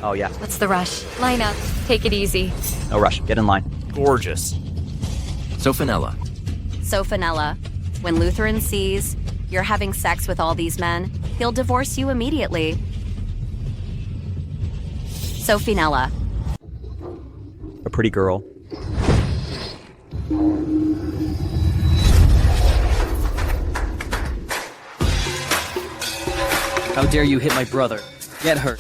Oh, yeah. What's the rush? Line up. Take it easy. No rush. Get in line. Gorgeous. Sophanella. Sophanella, when Lutheran sees you're having sex with all these men, he'll divorce you immediately. Sophinella. A pretty girl. How dare you hit my brother? Get hurt.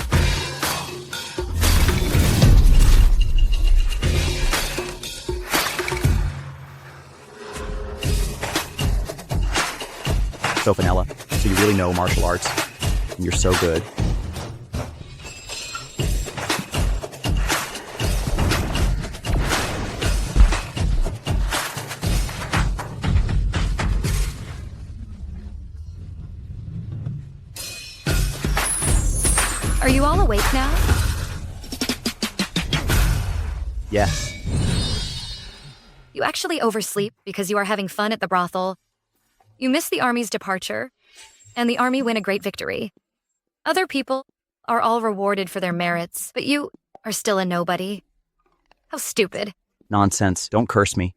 Sophanella. So you really know martial arts. And you're so good. Are you all awake now? Yes. You actually oversleep because you are having fun at the brothel. You miss the army's departure, and the army win a great victory. Other people are all rewarded for their merits, but you are still a nobody. How stupid. Nonsense. Don't curse me.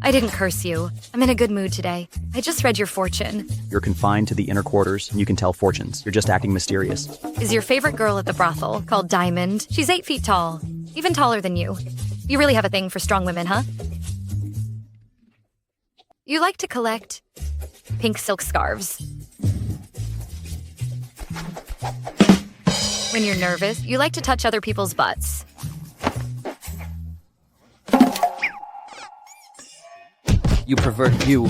I didn't curse you. I'm in a good mood today. I just read your fortune. You're confined to the inner quarters, and you can tell fortunes. You're just acting mysterious. Is your favorite girl at the brothel, called Diamond. She's 8 feet tall, even taller than you. You really have a thing for strong women, huh? You like to collect pink silk scarves. When you're nervous, you like to touch other people's butts. You pervert, you.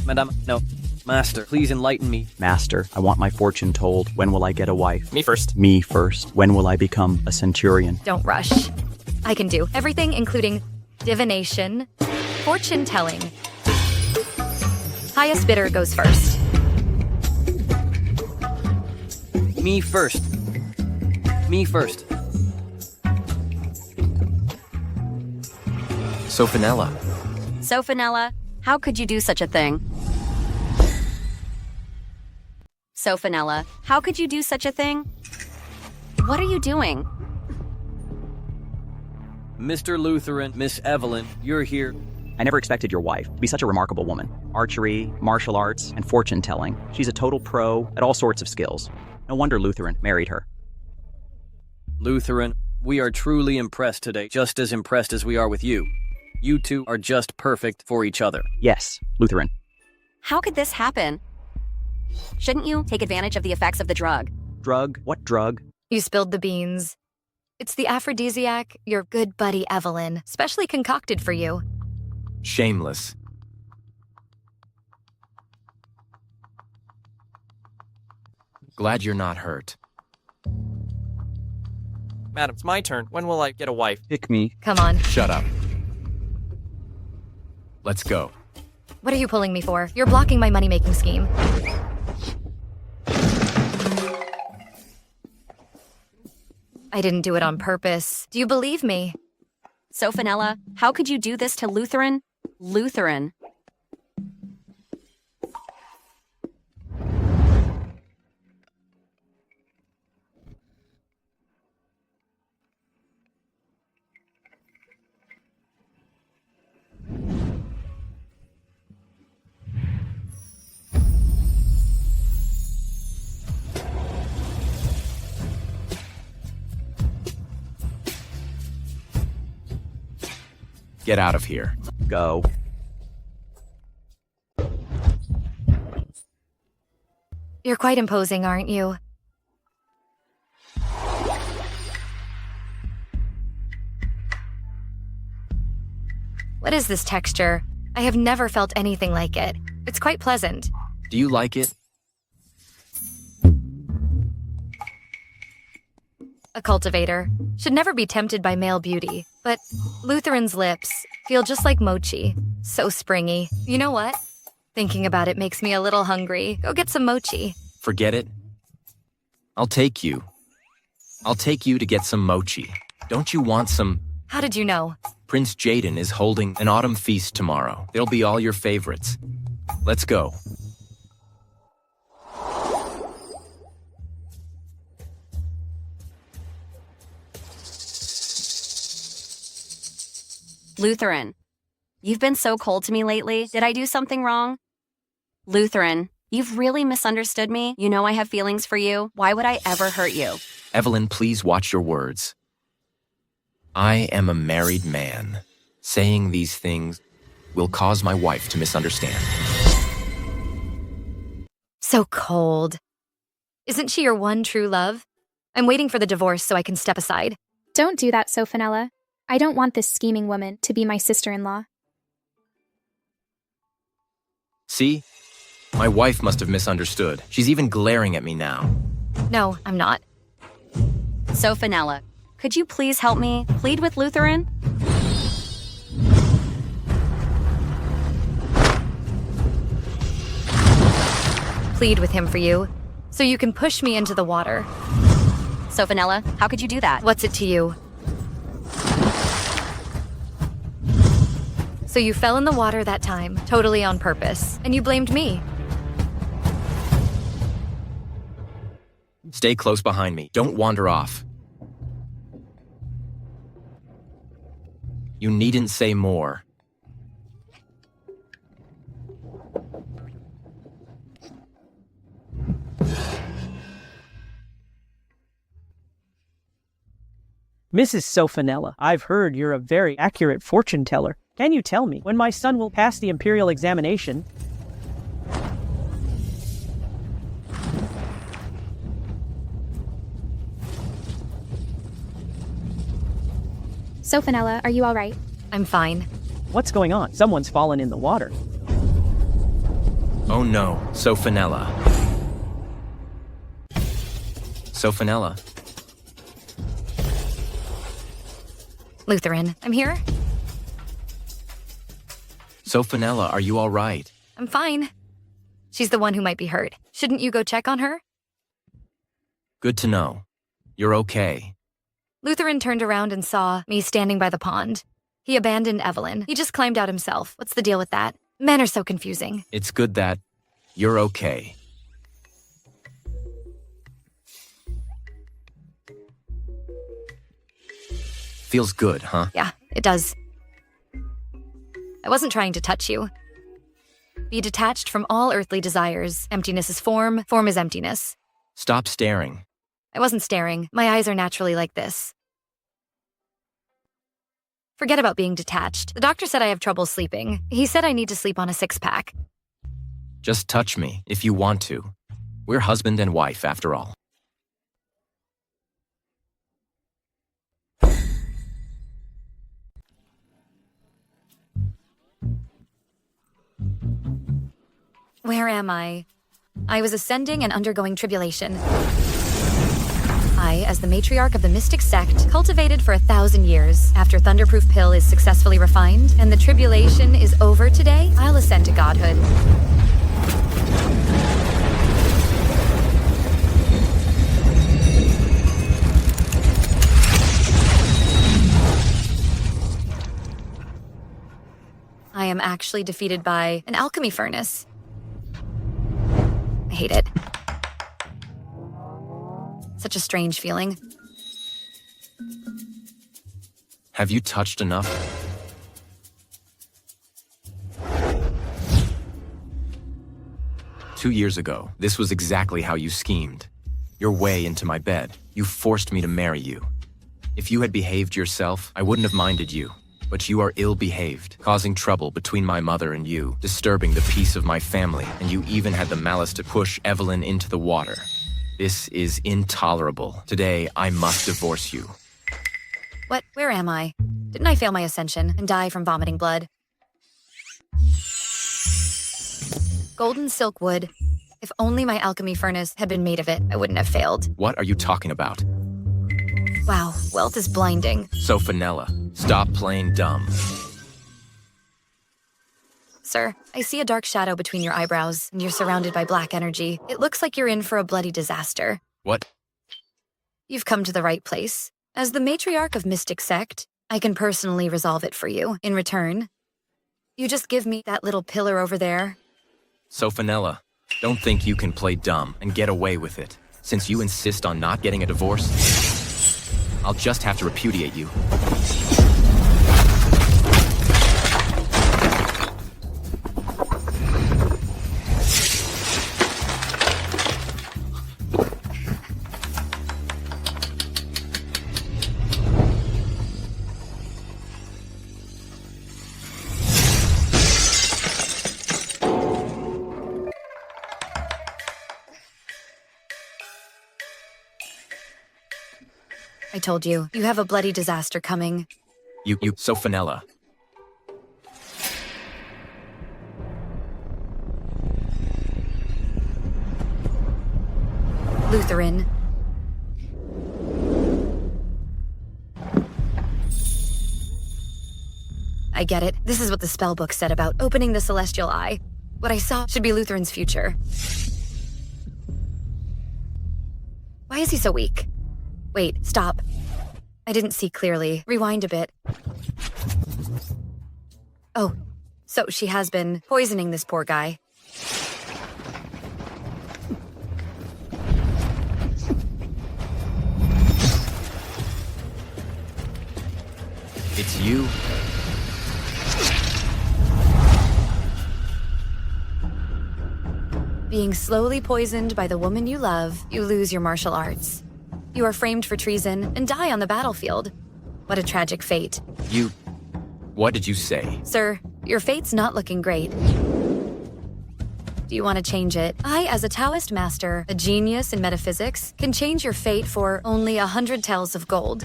Madame, no. Master, please enlighten me. Master, I want my fortune told. When will I get a wife? Me first. Me first. When will I become a centurion? Don't rush. I can do everything, including divination, fortune telling. Highest bidder goes first. Me first. Me first. Sophanella. Sophanella, how could you do such a thing? Sophanella, how could you do such a thing? What are you doing? Mr. Lutheran, Miss Evelyn, you're here. I never expected your wife to be such a remarkable woman. Archery, martial arts, and fortune telling. She's a total pro at all sorts of skills. No wonder Lutheran married her. Lutheran, we are truly impressed today, just as impressed as we are with you. You two are just perfect for each other. Yes, Lutheran. How could this happen? Shouldn't you take advantage of the effects of the drug? Drug? What drug? You spilled the beans. It's the aphrodisiac your good buddy Evelyn specially concocted for you. Shameless. Glad you're not hurt. Madam, it's my turn. When will I get a wife? Pick me. Come on. Shut up. Let's go. What are you pulling me for? You're blocking my money-making scheme. I didn't do it on purpose. Do you believe me? Sophanella, how could you do this to Lutheran? Lutheran. Get out of here. Go. You're quite imposing, aren't you? What is this texture? I have never felt anything like it. It's quite pleasant. Do you like it? A cultivator. Should never be tempted by male beauty. But Lutheran's lips feel just like mochi. So springy. You know what? Thinking about it makes me a little hungry. Go get some mochi. Forget it. I'll take you. I'll take you to get some mochi. Don't you want some? How did you know? Prince Jaden is holding an autumn feast tomorrow. It'll be all your favorites. Let's go. Lutheran, you've been so cold to me lately. Did I do something wrong? Lutheran, you've really misunderstood me. You know I have feelings for you. Why would I ever hurt you? Evelyn, please watch your words. I am a married man. Saying these things will cause my wife to misunderstand. So cold. Isn't she your one true love? I'm waiting for the divorce so I can step aside. Don't do that, Sophanella. I don't want this scheming woman to be my sister-in-law. See? My wife must have misunderstood. She's even glaring at me now. No, I'm not. Sophanella, could you please help me plead with Lutheran? Plead with him for you, so you can push me into the water. Sophanella, how could you do that? What's it to you? So you fell in the water that time, totally on purpose, and you blamed me. Stay close behind me. Don't wander off. You needn't say more. Mrs. Sophanella, I've heard you're a very accurate fortune teller. Can you tell me when my son will pass the imperial examination? Sophanella, are you all right? I'm fine. What's going on? Someone's fallen in the water. Oh no, Sophanella. Sophanella. Lutheran, I'm here. Sophanella, are you all right? I'm fine. She's the one who might be hurt. Shouldn't you go check on her? Good to know. You're okay. Lutheran turned around and saw me standing by the pond. He abandoned Evelyn. He just climbed out himself. What's the deal with that? Men are so confusing. It's good that you're okay. Feels good, huh? Yeah, it does. I wasn't trying to touch you. Be detached from all earthly desires. Emptiness is form, form is emptiness. Stop staring. I wasn't staring. My eyes are naturally like this. Forget about being detached. The doctor said I have trouble sleeping. He said I need to sleep on a 6-pack. Just touch me if you want to. We're husband and wife, after all. Where am I? I was ascending and undergoing tribulation. I, as the matriarch of the mystic sect, cultivated for 1,000 years. After Thunderproof Pill is successfully refined, and the tribulation is over today, I'll ascend to godhood. I am actually defeated by an alchemy furnace. I hate it. Such a strange feeling. Have you touched enough? Two years ago, this was exactly how you schemed. Your way into my bed. You forced me to marry you. If you had behaved yourself, I wouldn't have minded you. But you are ill-behaved, causing trouble between my mother and you, disturbing the peace of my family, and you even had the malice to push Evelyn into the water. This is intolerable. Today, I must divorce you. What? Where am I? Didn't I fail my ascension and die from vomiting blood? Golden silk wood. If only my alchemy furnace had been made of it, I wouldn't have failed. What are you talking about? Wow, wealth is blinding. Sophanella, stop playing dumb. Sir, I see a dark shadow between your eyebrows, and you're surrounded by black energy. It looks like you're in for a bloody disaster. What? You've come to the right place. As the matriarch of Mystic Sect, I can personally resolve it for you. In return, you just give me that little pillar over there. Sophanella, don't think you can play dumb and get away with it. Since you insist on not getting a divorce, I'll just have to repudiate you. I told you, you have a bloody disaster coming. You, Sophanella. Lutheran. I get it. This is what the spellbook said about opening the celestial eye. What I saw should be Lutheran's future. Why is he so weak? Wait, stop. I didn't see clearly. Rewind a bit. Oh, so she has been poisoning this poor guy. It's you? Being slowly poisoned by the woman you love, you lose your martial arts. You are framed for treason and die on the battlefield. What a tragic fate. You... What did you say? Sir, your fate's not looking great. Do you want to change it? I, as a Taoist master, a genius in metaphysics, can change your fate for only 100 taels of gold.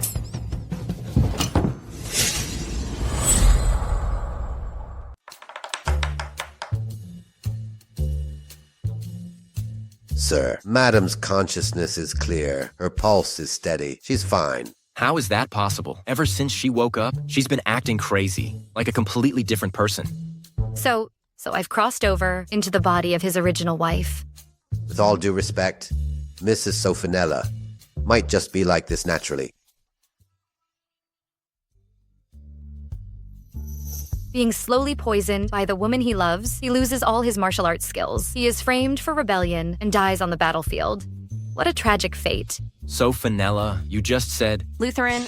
Sir, Madam's consciousness is clear. Her pulse is steady. She's fine. How is that possible? Ever since she woke up, she's been acting crazy, like a completely different person. So I've crossed over into the body of his original wife. With all due respect, Mrs. Sophanella might just be like this naturally. Being slowly poisoned by the woman he loves, he loses all his martial arts skills. He is framed for rebellion and dies on the battlefield. What a tragic fate. Sophanella, you just said... Lutheran.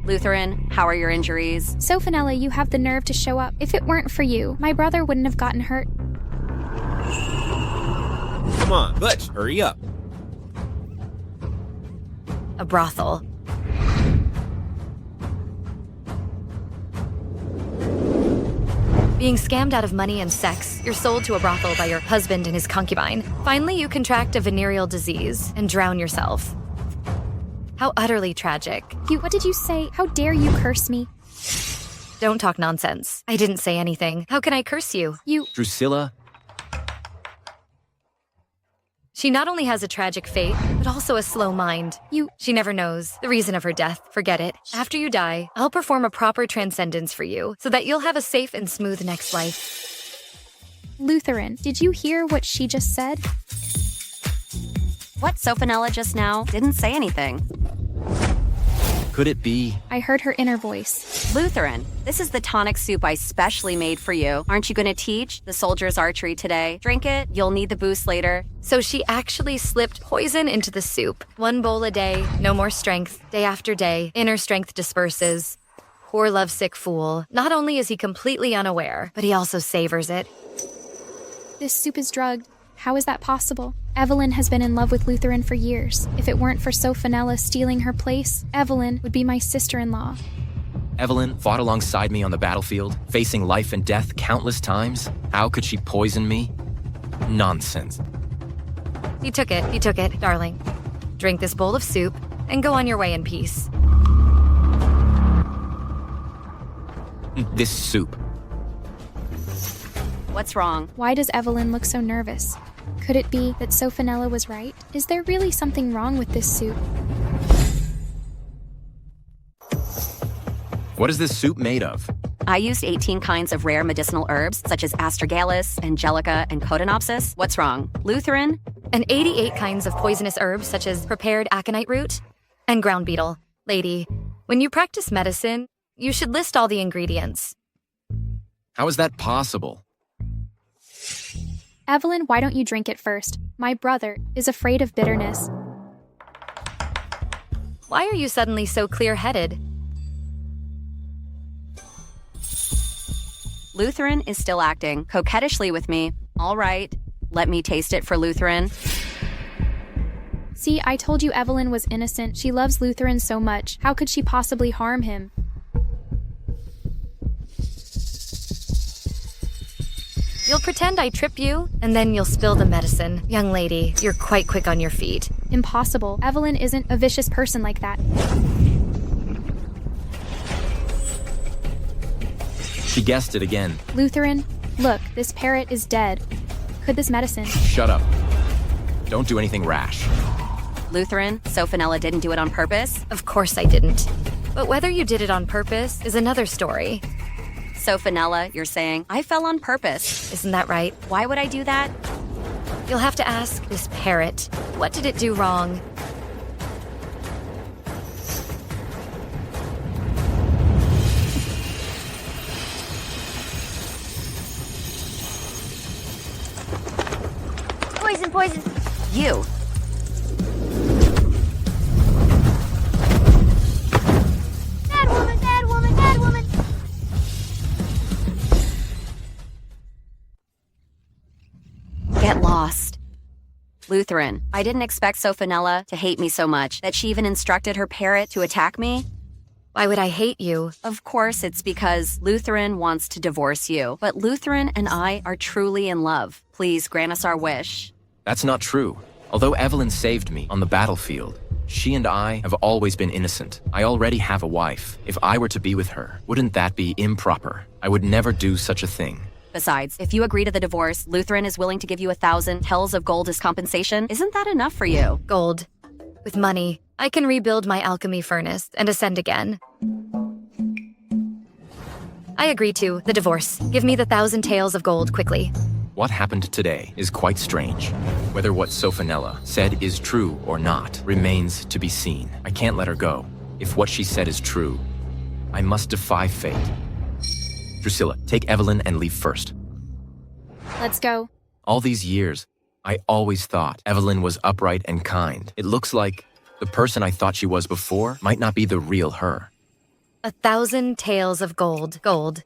Lutheran, how are your injuries? Sophanella, you have the nerve to show up. If it weren't for you, my brother wouldn't have gotten hurt. Come on, Butch, hurry up. A brothel. Being scammed out of money and sex, you're sold to a brothel by your husband and his concubine. Finally, you contract a venereal disease and drown yourself. How utterly tragic. What did you say? How dare you curse me? Don't talk nonsense. I didn't say anything. How can I curse you? Drusilla? She not only has a tragic fate, but also a slow mind. She never knows the reason of her death. Forget it. After you die, I'll perform a proper transcendence for you, so that you'll have a safe and smooth next life. Lutheran, did you hear what she just said? What, Sophanella just now? Didn't say anything. Could it be? I heard her inner voice. Lutheran, this is the tonic soup I specially made for you. Aren't you going to teach the soldiers archery today? Drink it, you'll need the boost later. So she actually slipped poison into the soup. 1 bowl a day, no more strength. Day after day, inner strength disperses. Poor lovesick fool. Not only is he completely unaware, but he also savors it. This soup is drugged. How is that possible? Evelyn has been in love with Lutheran for years. If it weren't for Sophanella stealing her place, Evelyn would be my sister-in-law. Evelyn fought alongside me on the battlefield, facing life and death countless times. How could she poison me? Nonsense. He took it, darling. Drink this bowl of soup and go on your way in peace. This soup. What's wrong? Why does Evelyn look so nervous? Could it be that Sophanella was right? Is there really something wrong with this soup? What is this soup made of? I used 18 kinds of rare medicinal herbs, such as astragalus, angelica, and codonopsis. What's wrong? Lutheran? And 88 kinds of poisonous herbs, such as prepared aconite root and ground beetle. Lady, when you practice medicine, you should list all the ingredients. How is that possible? Evelyn, why don't you drink it first? My brother is afraid of bitterness. Why are you suddenly so clear-headed? Lutheran is still acting coquettishly with me. All right, let me taste it for Lutheran. See, I told you Evelyn was innocent. She loves Lutheran so much. How could she possibly harm him? You'll pretend I trip you, and then you'll spill the medicine. Young lady, you're quite quick on your feet. Impossible. Evelyn isn't a vicious person like that. She guessed it again. Lutheran, look, this parrot is dead. Could this medicine... Shut up. Don't do anything rash. Lutheran, Sophanella didn't do it on purpose? Of course I didn't. But whether you did it on purpose is another story. Sophanella, you're saying, I fell on purpose. Isn't that right? Why would I do that? You'll have to ask this parrot. What did it do wrong? Poison, poison. You. Bad woman, bad woman, bad woman. Get lost. Lutheran, I didn't expect Sophanella to hate me so much that she even instructed her parrot to attack me. Why would I hate you? Of course, it's because Lutheran wants to divorce you. But Lutheran and I are truly in love. Please grant us our wish. That's not true. Although Evelyn saved me on the battlefield, she and I have always been innocent. I already have a wife. If I were to be with her, wouldn't that be improper? I would never do such a thing. Besides, if you agree to the divorce, Lutheran is willing to give you 1,000 tells of gold as compensation. Isn't that enough for you? Gold. With money, I can rebuild my alchemy furnace and ascend again. I agree to the divorce. Give me the 1,000 taels of gold quickly. What happened today is quite strange. Whether what Sophanella said is true or not remains to be seen. I can't let her go. If what she said is true, I must defy fate. Drusilla, take Evelyn and leave first. Let's go. All these years, I always thought Evelyn was upright and kind. It looks like the person I thought she was before might not be the real her. 1,000 taels of gold. Gold.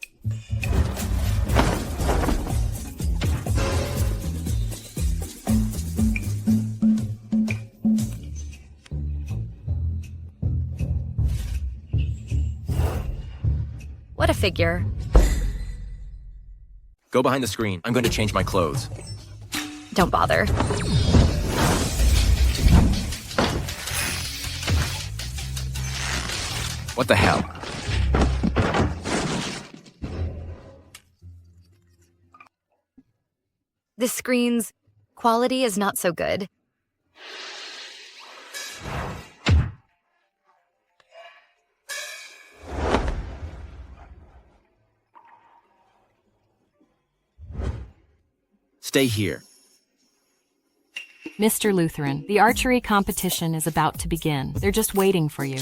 What a figure. Go behind the screen. I'm going to change my clothes. Don't bother. What the hell? This screen's quality is not so good. Stay here. Mr. Lutheran, the archery competition is about to begin. They're just waiting for you.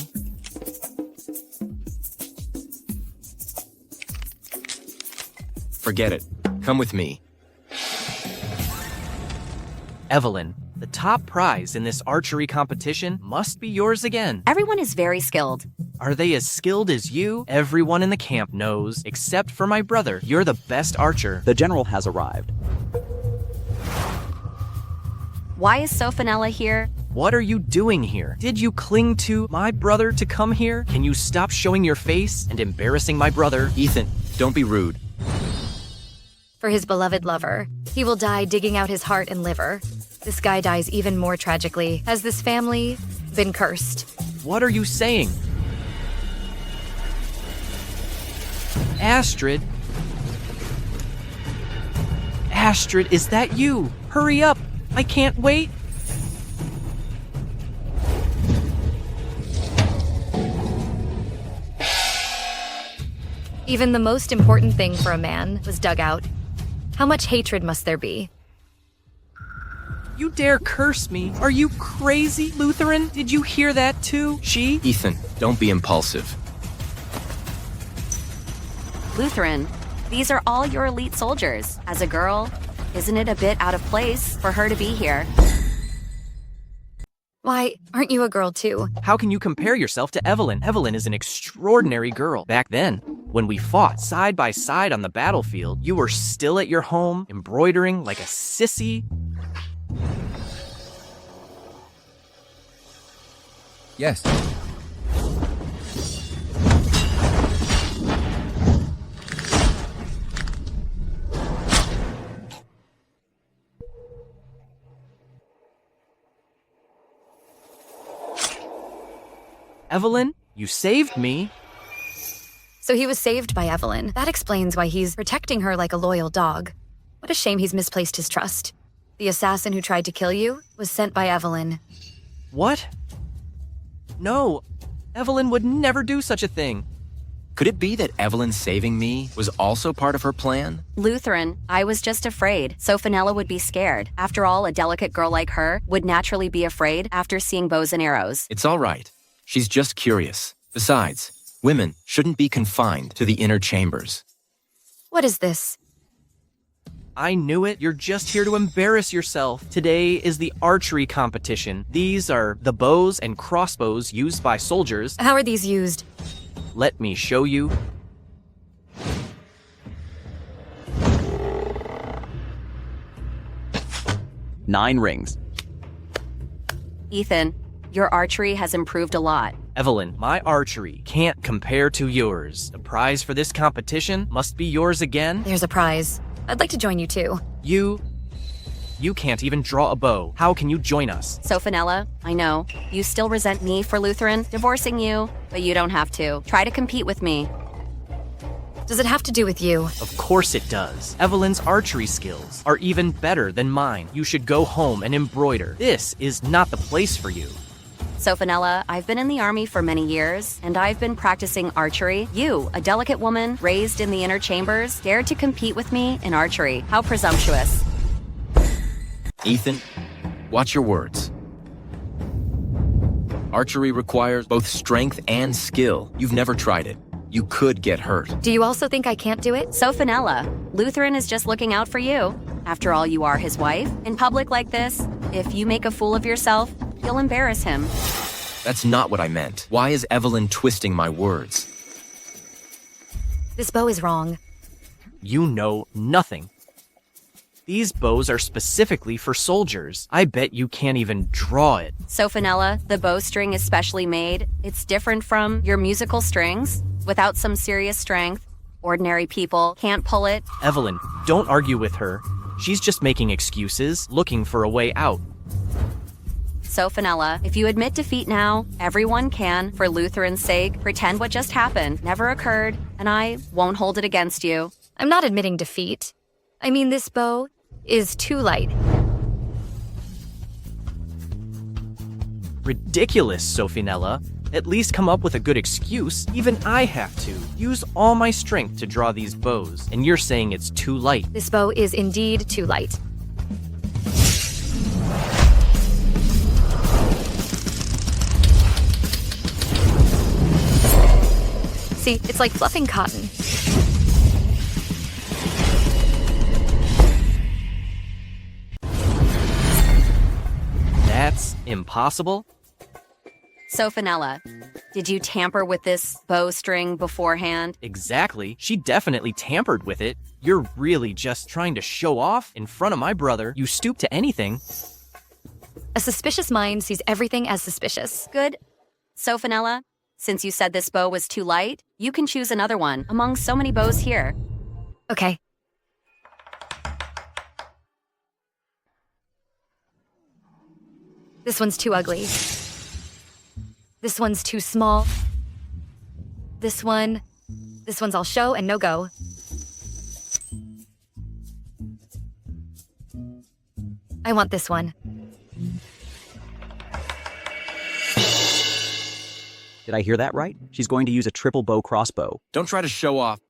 Forget it. Come with me. Evelyn, the top prize in this archery competition must be yours again. Everyone is very skilled. Are they as skilled as you? Everyone in the camp knows, except for my brother. You're the best archer. The general has arrived. Why is Sophanella here? What are you doing here? Did you cling to my brother to come here? Can you stop showing your face and embarrassing my brother? Ethan, don't be rude. For his beloved lover, he will die digging out his heart and liver. This guy dies even more tragically. Has this family been cursed? What are you saying? Astrid? Astrid, is that you? Hurry up! I can't wait! Even the most important thing for a man was dug out. How much hatred must there be? You dare curse me? Are you crazy, Lutheran? Did you hear that too? She? Ethan, don't be impulsive. Lutheran, these are all your elite soldiers. As a girl, isn't it a bit out of place for her to be here? Why, aren't you a girl too? How can you compare yourself to Evelyn? Evelyn is an extraordinary girl. Back then, when we fought side by side on the battlefield, you were still at your home, embroidering like a sissy. Yes. Evelyn, you saved me. So he was saved by Evelyn. That explains why he's protecting her like a loyal dog. What a shame he's misplaced his trust. The assassin who tried to kill you was sent by Evelyn. What? No, Evelyn would never do such a thing. Could it be that Evelyn saving me was also part of her plan? Lutheran, I was just afraid, so Fenella would be scared. After all, a delicate girl like her would naturally be afraid after seeing bows and arrows. It's all right. She's just curious. Besides, women shouldn't be confined to the inner chambers. What is this? I knew it. You're just here to embarrass yourself. Today is the archery competition. These are the bows and crossbows used by soldiers. How are these used? Let me show you. Nine rings. Ethan, your archery has improved a lot. Evelyn, my archery can't compare to yours. The prize for this competition must be yours again. There's a prize. I'd like to join you too. You can't even draw a bow. How can you join us? So Fenella, I know, you still resent me for Lutheran divorcing you, but you don't have to. Try to compete with me. Does it have to do with you? Of course it does. Evelyn's archery skills are even better than mine. You should go home and embroider. This is not the place for you. So Fenella, I've been in the army for many years, and I've been practicing archery. You, a delicate woman raised in the inner chambers, dared to compete with me in archery. How presumptuous. Ethan, watch your words. Archery requires both strength and skill. You've never tried it. You could get hurt. Do you also think I can't do it? So Fenella, Lutheran is just looking out for you. After all, you are his wife. In public like this, if you make a fool of yourself, you'll embarrass him. That's not what I meant. Why is Evelyn twisting my words? This bow is wrong. You know nothing. These bows are specifically for soldiers. I bet you can't even draw it. So Fenella, the bowstring is specially made. It's different from your musical strings. Without some serious strength, ordinary people can't pull it. Evelyn, don't argue with her. She's just making excuses, looking for a way out. So Fenella, if you admit defeat now, everyone can, for Lutheran's sake, pretend what just happened never occurred, and I won't hold it against you. I'm not admitting defeat. I mean, this bow is too light. Ridiculous, Sophinella. At least come up with a good excuse. Even I have to use all my strength to draw these bows, and you're saying it's too light. This bow is indeed too light. See, it's like fluffing cotton. That's impossible. So Fenella, did you tamper with this bowstring beforehand? Exactly. She definitely tampered with it. You're really just trying to show off in front of my brother. You stoop to anything. A suspicious mind sees everything as suspicious. Good. So Fenella, since you said this bow was too light, you can choose another one among so many bows here. Okay. This one's too ugly. This one's too small. This one's all show and no go. I want this one. Did I hear that right? She's going to use a triple bow crossbow. Don't try to show off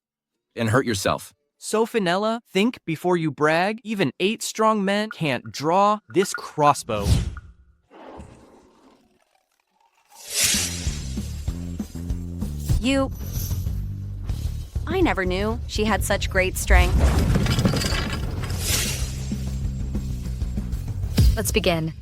and hurt yourself. Sophinella, think before you brag. Even 8 strong men can't draw this crossbow. I never knew she had such great strength. Let's begin.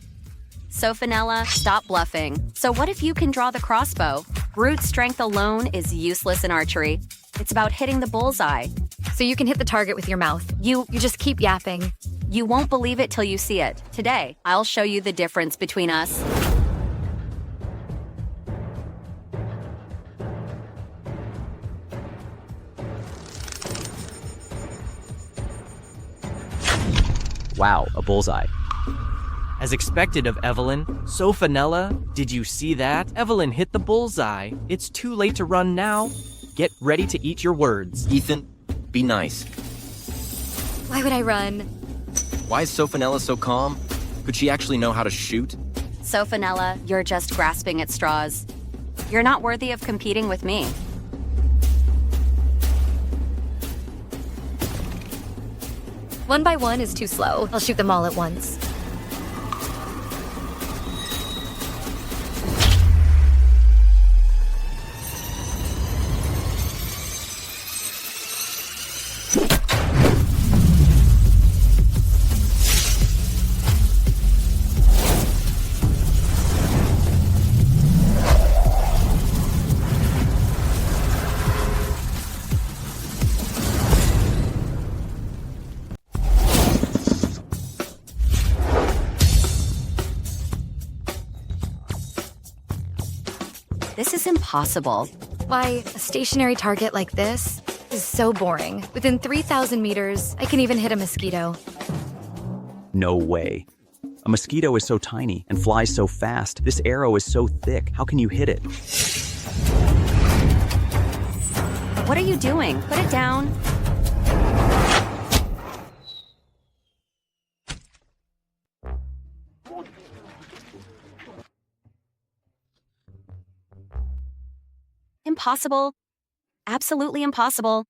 So Fenella, stop bluffing. So what if you can draw the crossbow? Brute strength alone is useless in archery. It's about hitting the bullseye. So you can hit the target with your mouth. You just keep yapping. You won't believe it till you see it. Today, I'll show you the difference between us. Wow, a bullseye. As expected of Evelyn, Sophanella, did you see that? Evelyn hit the bullseye. It's too late to run now. Get ready to eat your words. Ethan, be nice. Why would I run? Why is Sophanella so calm? Could she actually know how to shoot? Sophanella, you're just grasping at straws. You're not worthy of competing with me. One by one is too slow. I'll shoot them all at once. This is impossible. Why, a stationary target like this is so boring. Within 3,000 meters, I can even hit a mosquito. No way. A mosquito is so tiny and flies so fast. This arrow is so thick. How can you hit it? What are you doing? Put it down. Impossible. Absolutely impossible.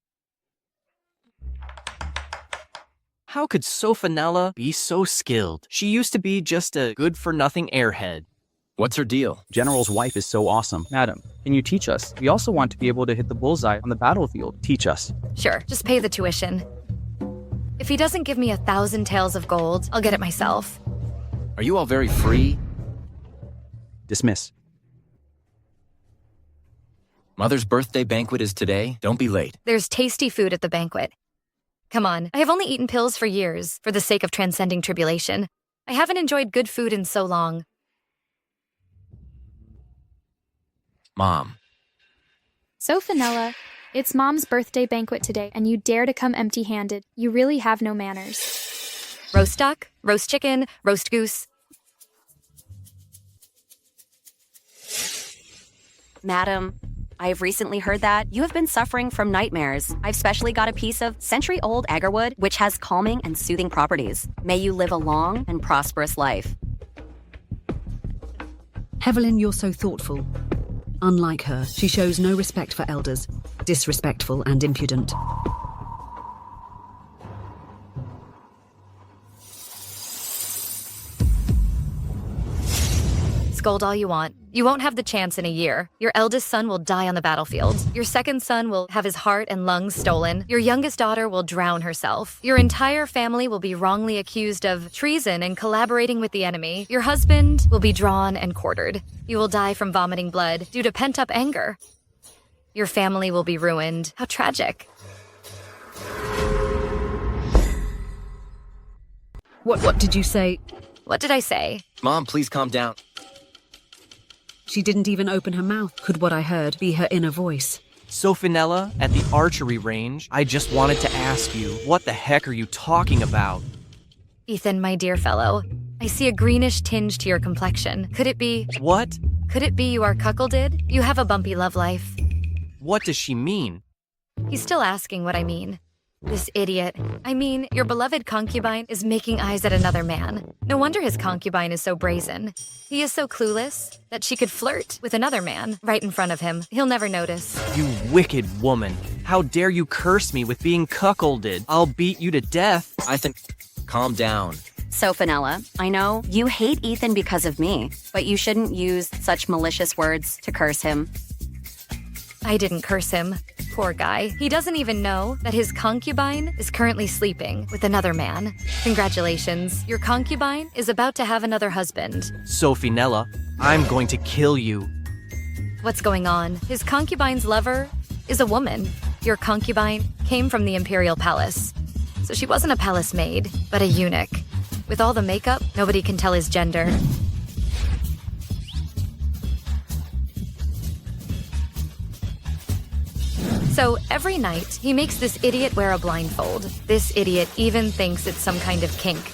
How could Sophanella be so skilled? She used to be just a good-for-nothing airhead. What's her deal? General's wife is so awesome. Madam, can you teach us? We also want to be able to hit the bullseye on the battlefield. Teach us. Sure, just pay the tuition. If he doesn't give me 1,000 taels of gold, I'll get it myself. Are you all very free? Dismiss. Mother's birthday banquet is today. Don't be late. There's tasty food at the banquet. Come on, I have only eaten pills for years, for the sake of transcending tribulation. I haven't enjoyed good food in so long. Mom. Sophanella, it's Mom's birthday banquet today, and you dare to come empty-handed. You really have no manners. Roast duck, roast chicken, roast goose. Madam, I have recently heard that you have been suffering from nightmares. I've specially got a piece of century-old agarwood, which has calming and soothing properties. May you live a long and prosperous life. Evelyn, you're so thoughtful. Unlike her, she shows no respect for elders, disrespectful and impudent. Scold all you want. You won't have the chance in a year. Your eldest son will die on the battlefield. Your second son will have his heart and lungs stolen. Your youngest daughter will drown herself. Your entire family will be wrongly accused of treason and collaborating with the enemy. Your husband will be drawn and quartered. You will die from vomiting blood due to pent-up anger. Your family will be ruined. How tragic. What did you say? What did I say? Mom, please calm down. She didn't even open her mouth. Could what I heard be her inner voice? Sophanella, at the archery range, I just wanted to ask you, what the heck are you talking about? Ethan, my dear fellow, I see a greenish tinge to your complexion. Could it be... What? Could it be you are cuckolded? You have a bumpy love life. What does she mean? He's still asking what I mean. This idiot. I mean, your beloved concubine is making eyes at another man. No wonder his concubine is so brazen. He is so clueless that she could flirt with another man right in front of him. He'll never notice. You wicked woman. How dare you curse me with being cuckolded? I'll beat you to death. I think... Calm down. Sophanella, I know you hate Ethan because of me, but you shouldn't use such malicious words to curse him. I didn't curse him. Poor guy. He doesn't even know that his concubine is currently sleeping with another man. Congratulations. Your concubine is about to have another husband. Sophanella, I'm going to kill you. What's going on? His concubine's lover is a woman. Your concubine came from the imperial palace. So she wasn't a palace maid, but a eunuch. With all the makeup, nobody can tell his gender. So every night, he makes this idiot wear a blindfold. This idiot even thinks it's some kind of kink.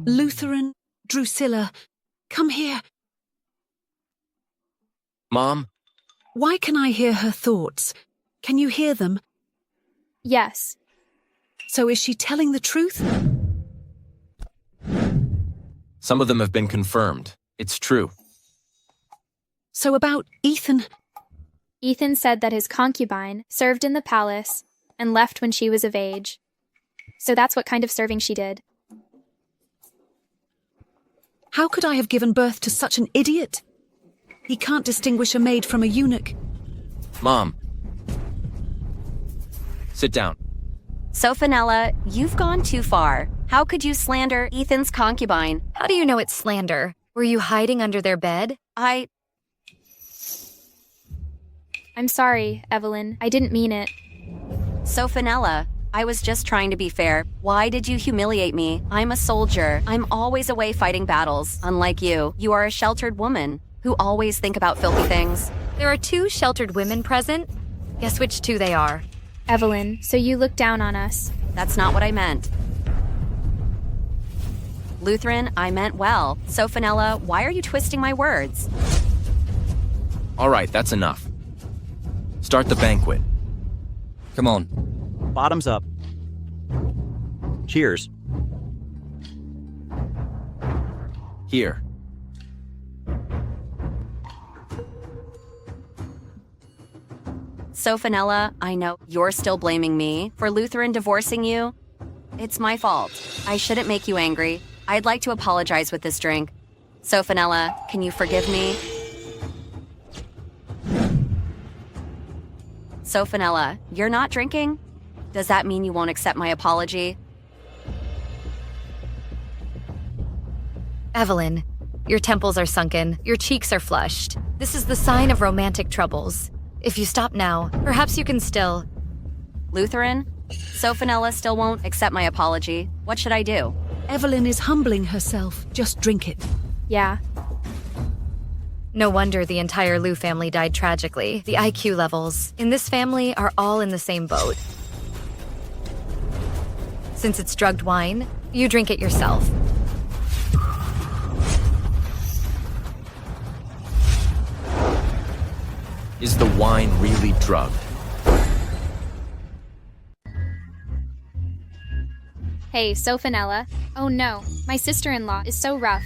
Lutheran, Drusilla, come here. Mom? Why can I hear her thoughts? Can you hear them? Yes. So is she telling the truth? Some of them have been confirmed. It's true. So about Ethan? Ethan said that his concubine served in the palace and left when she was of age. So that's what kind of serving she did. How could I have given birth to such an idiot? He can't distinguish a maid from a eunuch. Mom. Sit down. So, Fenella, you've gone too far. How could you slander Ethan's concubine? How do you know it's slander? Were you hiding under their bed? I'm sorry, Evelyn. I didn't mean it. So, Fenella, I was just trying to be fair. Why did you humiliate me? I'm a soldier. I'm always away fighting battles. Unlike you, you are a sheltered woman who always think about filthy things. There are 2 sheltered women present. Guess which 2 they are. Evelyn, so you look down on us. That's not what I meant. Lutheran, I meant well. So, Fenella, why are you twisting my words? All right, that's enough. Start the banquet. Come on. Bottoms up. Cheers. Here. So, Fenella, I know you're still blaming me for Lutheran divorcing you. It's my fault. I shouldn't make you angry. I'd like to apologize with this drink. So, Fenella, can you forgive me? So, Fenella, you're not drinking? Does that mean you won't accept my apology? Evelyn, your temples are sunken, your cheeks are flushed. This is the sign of romantic troubles. If you stop now, perhaps you can still... Lutheran? So Fenella still won't accept my apology. What should I do? Evelyn is humbling herself. Just drink it. Yeah. No wonder the entire Liu family died tragically. The IQ levels in this family are all in the same boat. Since it's drugged wine, you drink it yourself. Is the wine really drugged? Hey, so Fenella. Oh no, my sister-in-law is so rough.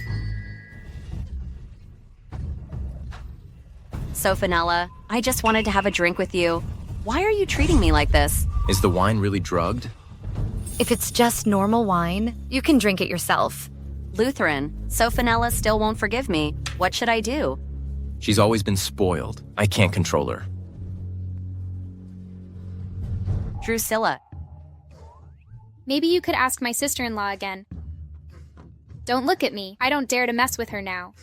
So Fenella, I just wanted to have a drink with you. Why are you treating me like this? Is the wine really drugged? If it's just normal wine, you can drink it yourself. Lutheran, so Fenella still won't forgive me. What should I do? She's always been spoiled. I can't control her. Drusilla. Maybe you could ask my sister-in-law again. Don't look at me. I don't dare to mess with her now.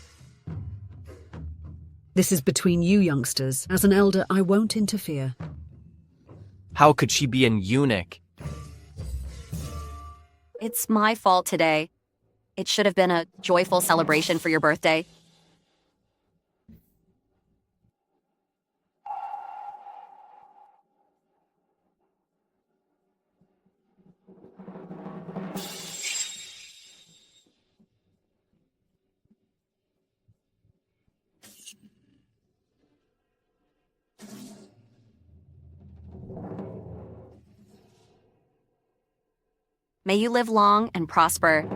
This is between you youngsters. As an elder, I won't interfere. How could she be an eunuch? It's my fault today. It should have been a joyful celebration for your birthday. May you live long and prosper.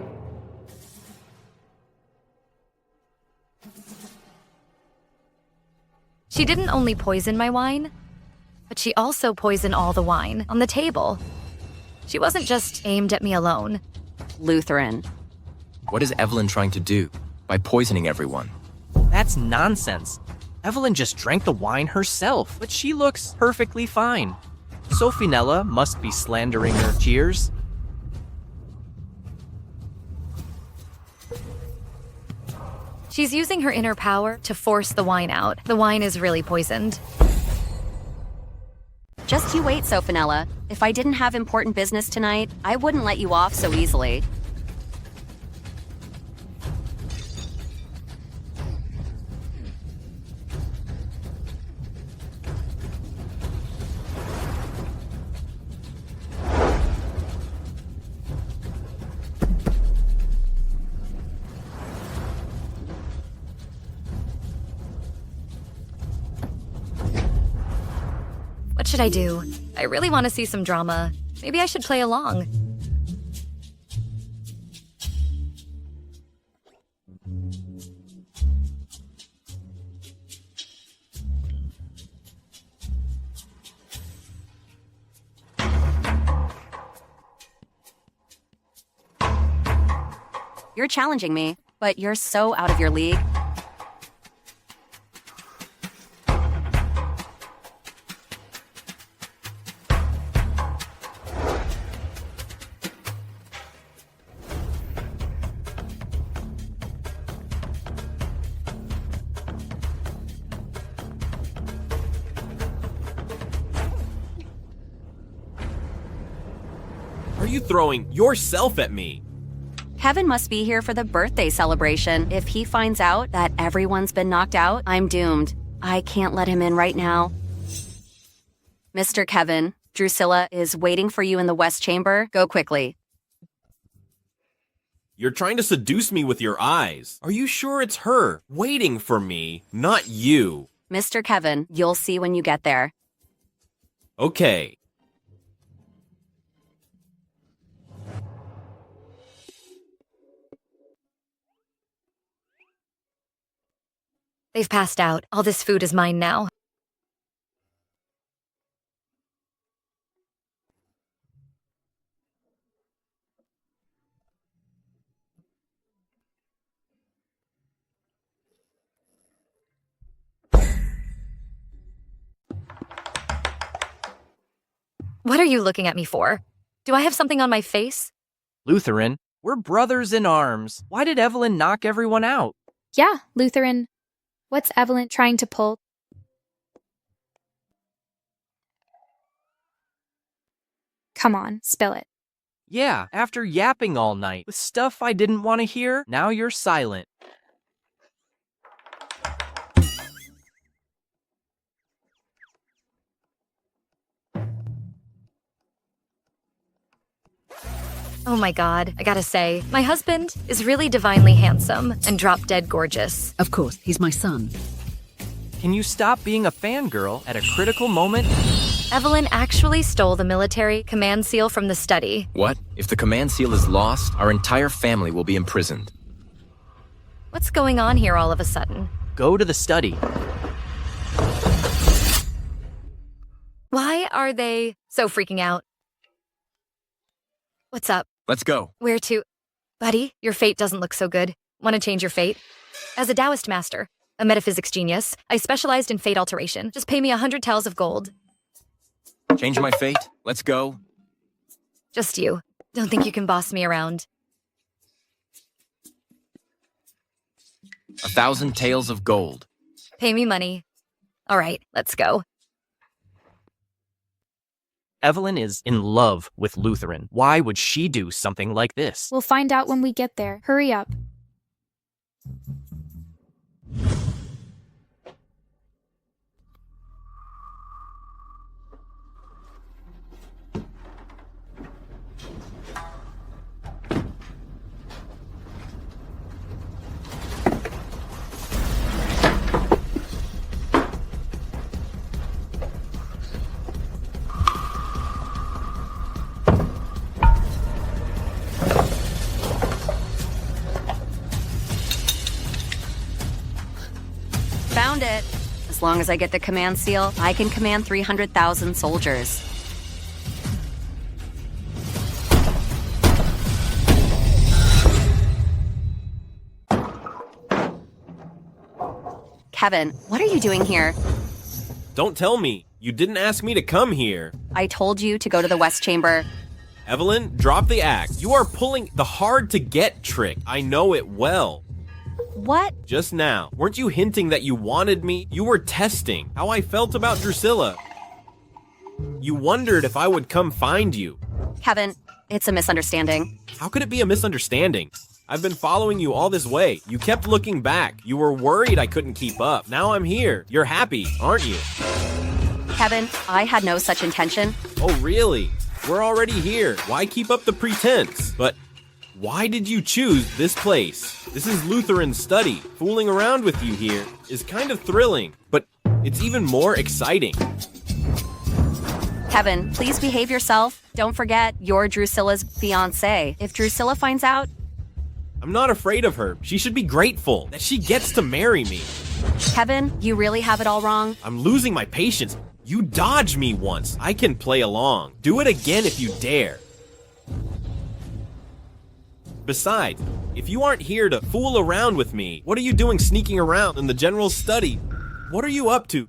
She didn't only poison my wine, but she also poisoned all the wine on the table. She wasn't just aimed at me alone. Lutheran. What is Evelyn trying to do by poisoning everyone? That's nonsense. Evelyn just drank the wine herself, but she looks perfectly fine. Sophinella must be slandering her. Cheers. She's using her inner power to force the wine out. The wine is really poisoned. Just you wait, Sophinella. If I didn't have important business tonight, I wouldn't let you off so easily. should I do? I really want to see some drama. Maybe I should play along. You're challenging me, but you're so out of your league. Are you throwing yourself at me? Kevin must be here for the birthday celebration. If he finds out that everyone's been knocked out, I'm doomed. I can't let him in right now. Mr. Kevin, Drusilla is waiting for you in the West Chamber. Go quickly. You're trying to seduce me with your eyes. Are you sure it's her waiting for me, not you? Mr. Kevin, you'll see when you get there. Okay. They've passed out. All this food is mine now. What are you looking at me for? Do I have something on my face? Lutheran, we're brothers in arms. Why did Evelyn knock everyone out? Yeah, Lutheran. What's Evelyn trying to pull? Come on, spill it. Yeah, after yapping all night with stuff I didn't want to hear, now you're silent. Oh my god, I gotta say, my husband is really divinely handsome and drop-dead gorgeous. Of course, he's my son. Can you stop being a fangirl at a critical moment? Evelyn actually stole the military command seal from the study. What? If the command seal is lost, our entire family will be imprisoned. What's going on here all of a sudden? Go to the study. Why are they so freaking out? What's up? Let's go. Where to? Buddy, your fate doesn't look so good. Want to change your fate? As a Taoist master, a metaphysics genius, I specialized in fate alteration. Just pay me 100 taels of gold. Change my fate? Let's go. Just you. Don't think you can boss me around. 1,000 taels of gold. Pay me money. All right, let's go. Evelyn is in love with Lutheran. Why would she do something like this? We'll find out when we get there. Hurry up. Found it. As long as I get the command seal, I can command 300,000 soldiers. Kevin, what are you doing here? Don't tell me. You didn't ask me to come here. I told you to go to the West Chamber. Evelyn, drop the act. You are pulling the hard-to-get trick. I know it well. What? Just now. Weren't you hinting that you wanted me? You were testing how I felt about Drusilla. You wondered if I would come find you. Kevin, it's a misunderstanding. How could it be a misunderstanding? I've been following you all this way. You kept looking back. You were worried I couldn't keep up. Now I'm here. You're happy, aren't you? Kevin, I had no such intention. Oh, really? We're already here. Why keep up the pretense? But why did you choose this place? This is Lutheran's study. Fooling around with you here is kind of thrilling, but it's even more exciting. Kevin, please behave yourself. Don't forget, you're Drusilla's fiancé. If Drusilla finds out... I'm not afraid of her. She should be grateful that she gets to marry me. Kevin, you really have it all wrong. I'm losing my patience. You dodged me once. I can play along. Do it again if you dare. Besides, if you aren't here to fool around with me, what are you doing sneaking around in the general's study? What are you up to?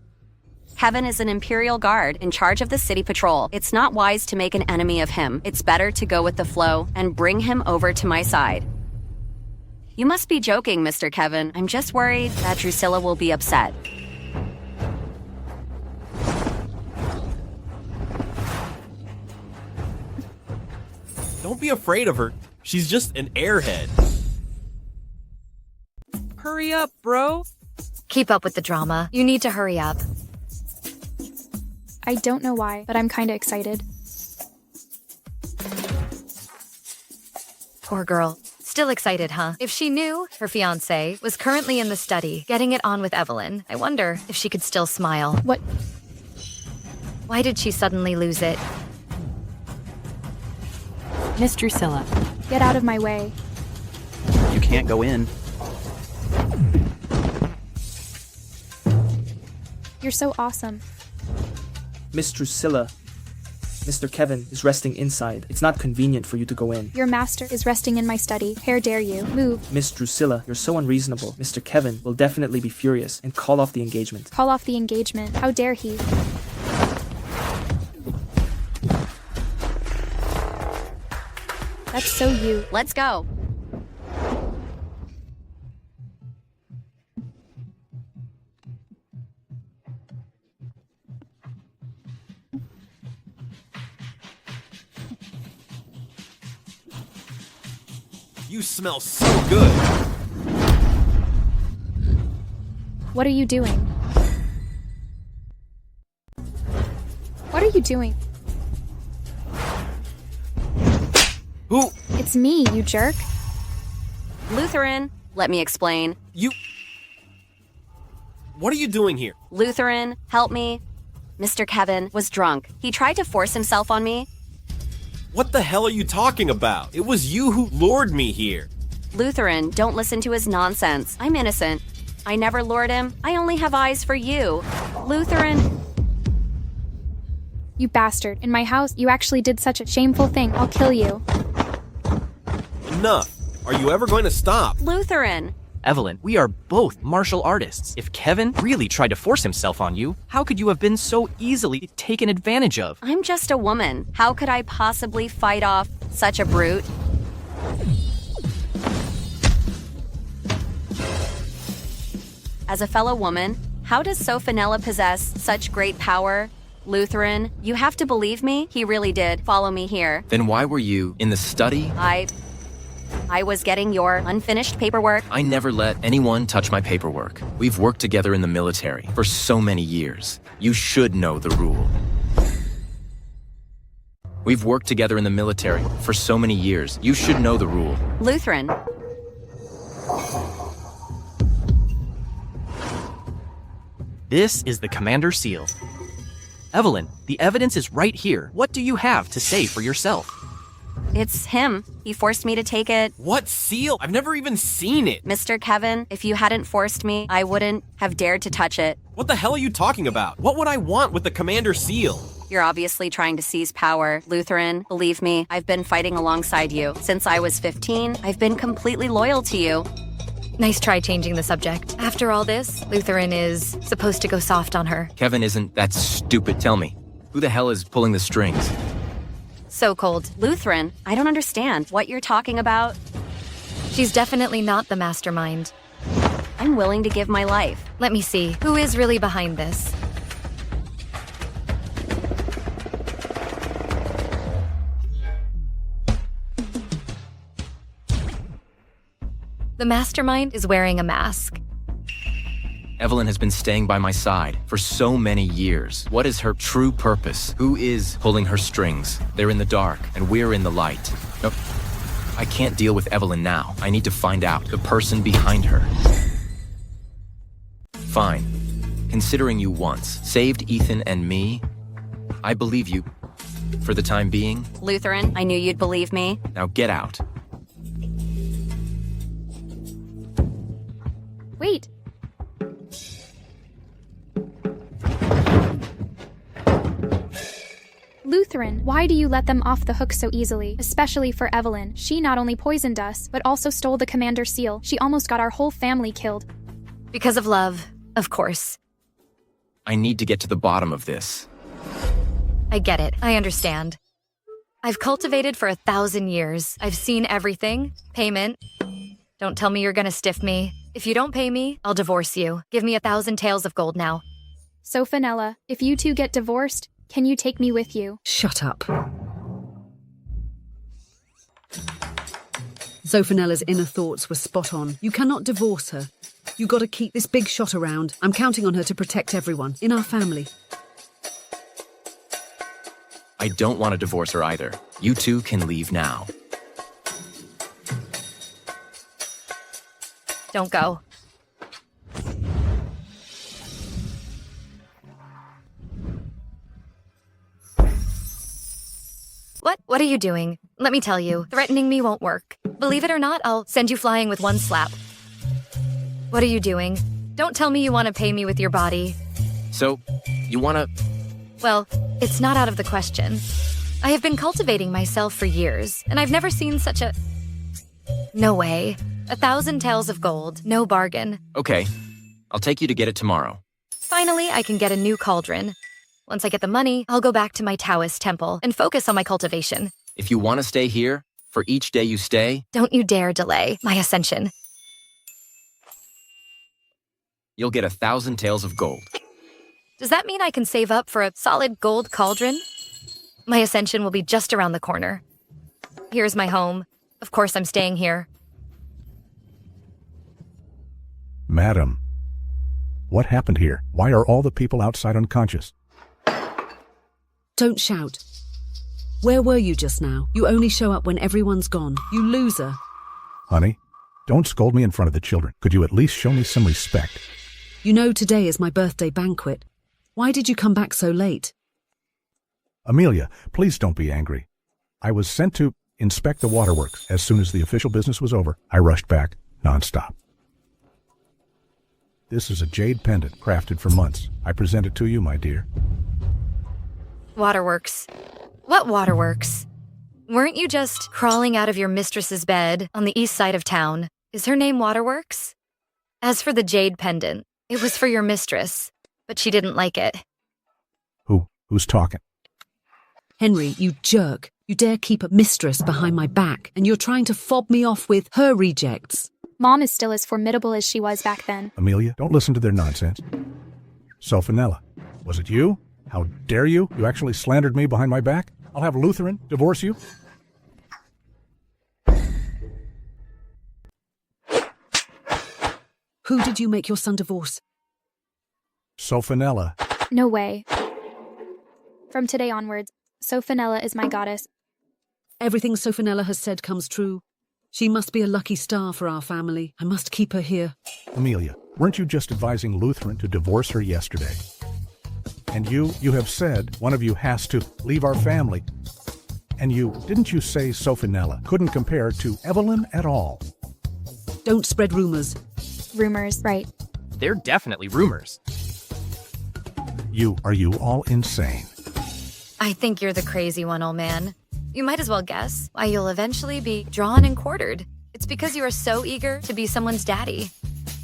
Kevin is an Imperial Guard in charge of the city patrol. It's not wise to make an enemy of him. It's better to go with the flow and bring him over to my side. You must be joking, Mr. Kevin. I'm just worried that Drusilla will be upset. Don't be afraid of her. She's just an airhead. Hurry up, bro. Keep up with the drama. You need to hurry up. I don't know why, but I'm kinda excited. Poor girl. Still excited, huh? If she knew her fiancé was currently in the study, getting it on with Evelyn, I wonder if she could still smile. What? Why did she suddenly lose it? Miss Drusilla. Get out of my way. You can't go in. You're so awesome. Miss Drusilla, Mr. Kevin is resting inside. It's not convenient for you to go in. Your master is resting in my study. How dare you? Move. Miss Drusilla, you're so unreasonable. Mr. Kevin will definitely be furious and call off the engagement. Call off the engagement. How dare he? That's so you. Let's go. You smell so good. What are you doing? What are you doing? Who? It's me, you jerk. Lutheran, let me explain. You... What are you doing here? Lutheran, help me. Mr. Kevin was drunk. He tried to force himself on me. What the hell are you talking about? It was you who lured me here. Lutheran, don't listen to his nonsense. I'm innocent. I never lured him. I only have eyes for you. Lutheran... You bastard. In my house, you actually did such a shameful thing. I'll kill you. Enough. Are you ever going to stop? Lutheran! Evelyn, we are both martial artists. If Kevin really tried to force himself on you, how could you have been so easily taken advantage of? I'm just a woman. How could I possibly fight off such a brute? As a fellow woman, how does Sophanella possess such great power? Lutheran, you have to believe me. He really did follow me here. Then why were you in the study? I was getting your unfinished paperwork. I never let anyone touch my paperwork. We've worked together in the military for so many years. You should know the rule. We've worked together in the military for so many years. You should know the rule. Lutheran. This is the Commander Seal. Evelyn, the evidence is right here. What do you have to say for yourself? It's him. He forced me to take it. What seal? I've never even seen it. Mr. Kevin, if you hadn't forced me, I wouldn't have dared to touch it. What the hell are you talking about? What would I want with the Commander Seal? You're obviously trying to seize power. Lutheran, believe me, I've been fighting alongside you. Since I was 15, I've been completely loyal to you. Nice try changing the subject. After all this, Lutheran is supposed to go soft on her. Kevin isn't that stupid. Tell me, who the hell is pulling the strings? So cold. Lutheran, I don't understand what you're talking about. She's definitely not the mastermind. I'm willing to give my life. Let me see. Who is really behind this? The mastermind is wearing a mask. Evelyn has been staying by my side for so many years. What is her true purpose? Who is pulling her strings? They're in the dark, and we're in the light. No, I can't deal with Evelyn now. I need to find out the person behind her. Fine. Considering you once saved Ethan and me, I believe you. For the time being. Lutheran, I knew you'd believe me. Now get out. Wait. Lutheran, why do you let them off the hook so easily? Especially for Evelyn. She not only poisoned us, but also stole the commander seal. She almost got our whole family killed. Because of love, of course. I need to get to the bottom of this. I get it. I understand. I've cultivated for 1,000 years. I've seen everything. Payment. Don't tell me you're gonna stiff me. If you don't pay me, I'll divorce you. Give me 1,000 taels of gold now. Sophanella, if you two get divorced, can you take me with you? Shut up. Zophanella's inner thoughts were spot on. You cannot divorce her. You gotta keep this big shot around. I'm counting on her to protect everyone in our family. I don't want to divorce her either. You two can leave now. Don't go. What are you doing? Let me tell you, threatening me won't work. Believe it or not, I'll send you flying with one slap. What are you doing? Don't tell me you want to pay me with your body. So, you want to... Well, it's not out of the question. I have been cultivating myself for years, and I've never seen such a... No way. 1,000 taels of gold, no bargain. Okay, I'll take you to get it tomorrow. Finally, I can get a new cauldron. Once I get the money, I'll go back to my Taoist temple and focus on my cultivation. If you want to stay here, for each day you stay... Don't you dare delay my ascension. You'll get 1,000 taels of gold. Does that mean I can save up for a solid gold cauldron? My ascension will be just around the corner. Here's my home. Of course I'm staying here. Madam, what happened here? Why are all the people outside unconscious? Don't shout. Where were you just now? You only show up when everyone's gone. You loser. Honey, don't scold me in front of the children. Could you at least show me some respect? You know today is my birthday banquet. Why did you come back so late? Amelia, please don't be angry. I was sent to inspect the waterworks. As soon as the official business was over, I rushed back nonstop. This is a jade pendant crafted for months. I present it to you, my dear. Waterworks. What waterworks? Weren't you just crawling out of your mistress's bed on the east side of town? Is her name Waterworks? As for the jade pendant, it was for your mistress, but she didn't like it. Who's talking? Henry, you jerk. You dare keep a mistress behind my back, and you're trying to fob me off with her rejects. Mom is still as formidable as she was back then. Amelia, don't listen to their nonsense. Sophanella, was it you? How dare you? You actually slandered me behind my back? I'll have Lutheran divorce you? Who did you make your son divorce? Sophanella. No way. From today onwards, Sophanella is my goddess. Everything Sophanella has said comes true. She must be a lucky star for our family. I must keep her here. Amelia, weren't you just advising Lutheran to divorce her yesterday? And you have said one of you has to leave our family. And didn't you say Sophanella couldn't compare to Evelyn at all? Don't spread rumors. Rumors, right. They're definitely rumors. Are you all insane? I think you're the crazy one, old man. You might as well guess why you'll eventually be drawn and quartered. It's because you are so eager to be someone's daddy.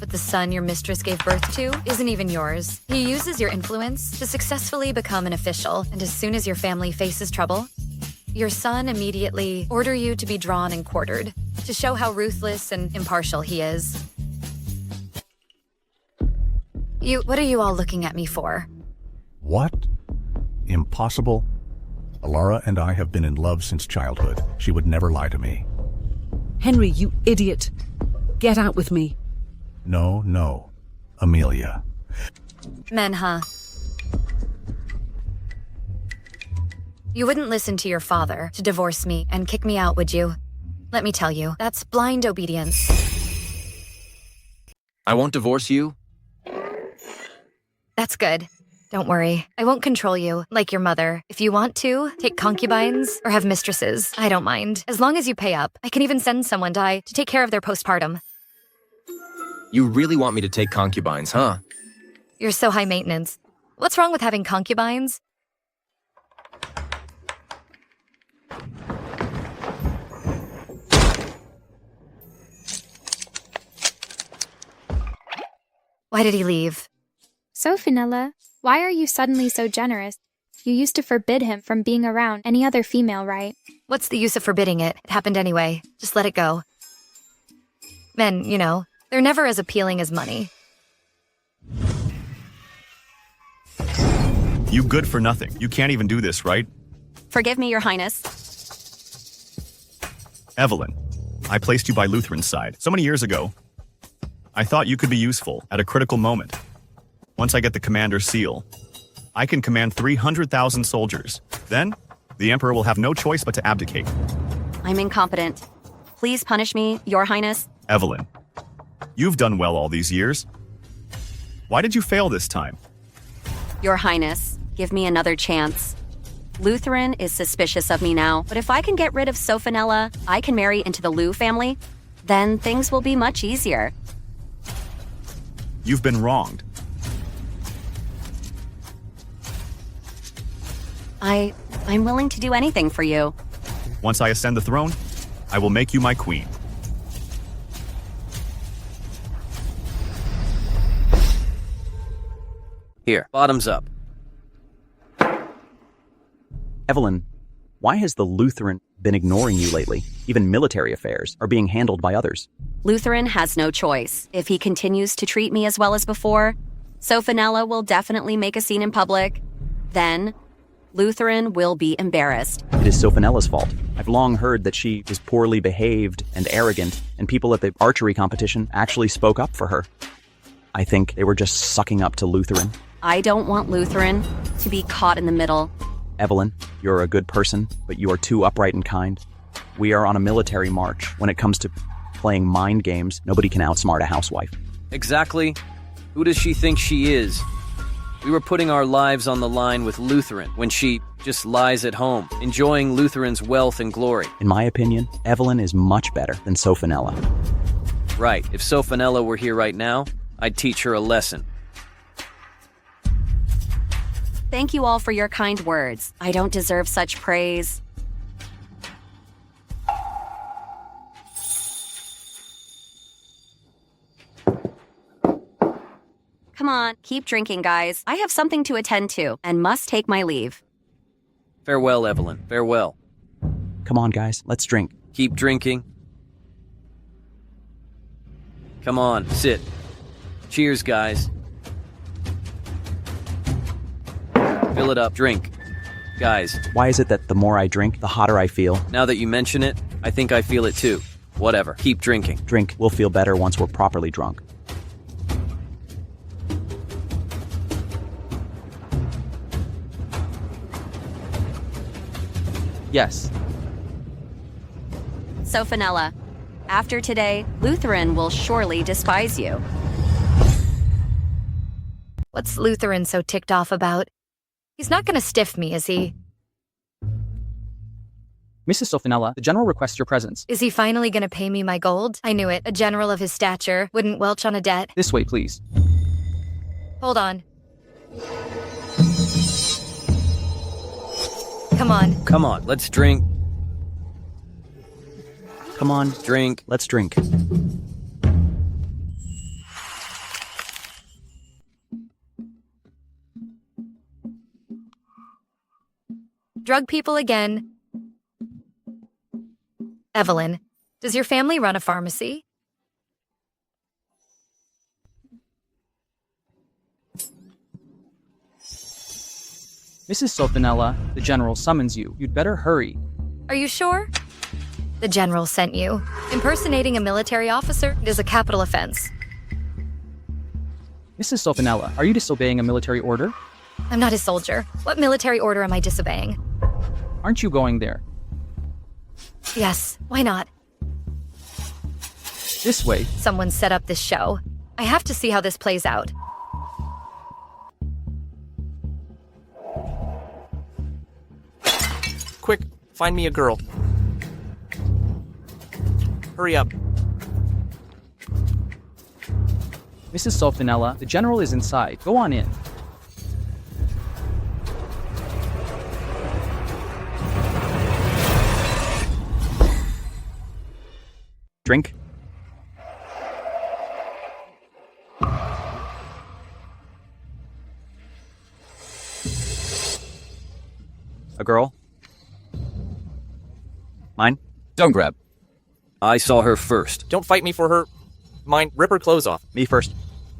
But the son your mistress gave birth to isn't even yours. He uses your influence to successfully become an official, and as soon as your family faces trouble, your son immediately order you to be drawn and quartered, to show how ruthless and impartial he is. What are you all looking at me for? What? Impossible? Alara and I have been in love since childhood. She would never lie to me. Henry, you idiot. Get out with me. No. Amelia. Men, huh? You wouldn't listen to your father to divorce me and kick me out, would you? Let me tell you, that's blind obedience. I won't divorce you. That's good. Don't worry. I won't control you, like your mother. If you want to, take concubines or have mistresses. I don't mind. As long as you pay up. I can even send someone to take care of their postpartum. You really want me to take concubines, huh? You're so high maintenance. What's wrong with having concubines? Why did he leave? So, Fenella, why are you suddenly so generous? You used to forbid him from being around any other female, right? What's the use of forbidding it? It happened anyway. Just let it go. Men, they're never as appealing as money. You good for nothing. You can't even do this, right? Forgive me, Your Highness. Evelyn, I placed you by Lutheran's side so many years ago. I thought you could be useful at a critical moment. Once I get the commander's seal, I can command 300,000 soldiers. Then, the Emperor will have no choice but to abdicate. I'm incompetent. Please punish me, Your Highness. Evelyn, you've done well all these years. Why did you fail this time? Your Highness, give me another chance. Lutheran is suspicious of me now, but if I can get rid of Sophanella, I can marry into the Lu family, then things will be much easier. You've been wronged. I'm willing to do anything for you. Once I ascend the throne, I will make you my queen. Here, bottoms up. Evelyn, why has the Lutheran been ignoring you lately? Even military affairs are being handled by others. Lutheran has no choice. If he continues to treat me as well as before, Sophanella will definitely make a scene in public. Then, Lutheran will be embarrassed. It is Sophanella's fault. I've long heard that she is poorly behaved and arrogant, and people at the archery competition actually spoke up for her. I think they were just sucking up to Lutheran. I don't want Lutheran to be caught in the middle. Evelyn, you're a good person, but you are too upright and kind. We are on a military march. When it comes to playing mind games, nobody can outsmart a housewife. Exactly. Who does she think she is? We were putting our lives on the line with Lutheran when she just lies at home, enjoying Lutheran's wealth and glory. In my opinion, Evelyn is much better than Sophanella. Right. If Sophanella were here right now, I'd teach her a lesson. Thank you all for your kind words. I don't deserve such praise. Come on, keep drinking, guys. I have something to attend to and must take my leave. Farewell, Evelyn. Farewell. Come on, guys. Let's drink. Keep drinking. Come on, sit. Cheers, guys. Fill it up. Drink. Guys. Why is it that the more I drink, the hotter I feel? Now that you mention it, I think I feel it too. Whatever. Keep drinking. Drink. We'll feel better once we're properly drunk. Yes. Sophanella, after today, Lutheran will surely despise you. What's Lutheran so ticked off about? He's not gonna stiff me, is he? Mrs. Sophanella, the general requests your presence. Is he finally gonna pay me my gold? I knew it. A general of his stature wouldn't welch on a debt. This way, please. Hold on. Come on. Come on, let's drink. Come on. Drink. Let's drink. Drug people again. Evelyn, does your family run a pharmacy? Mrs. Sophanella, the general summons you. You'd better hurry. Are you sure? The general sent you. Impersonating a military officer is a capital offense. Mrs. Sophanella, are you disobeying a military order? I'm not a soldier. What military order am I disobeying? Aren't you going there? Yes, why not? This way. Someone set up this show. I have to see how this plays out. Quick, find me a girl. Hurry up. Mrs. Sulfinella, the general is inside. Go on in. Drink? A girl? Mine? Don't grab. I saw her first. Don't fight me for her. Mine, rip her clothes off. Me first.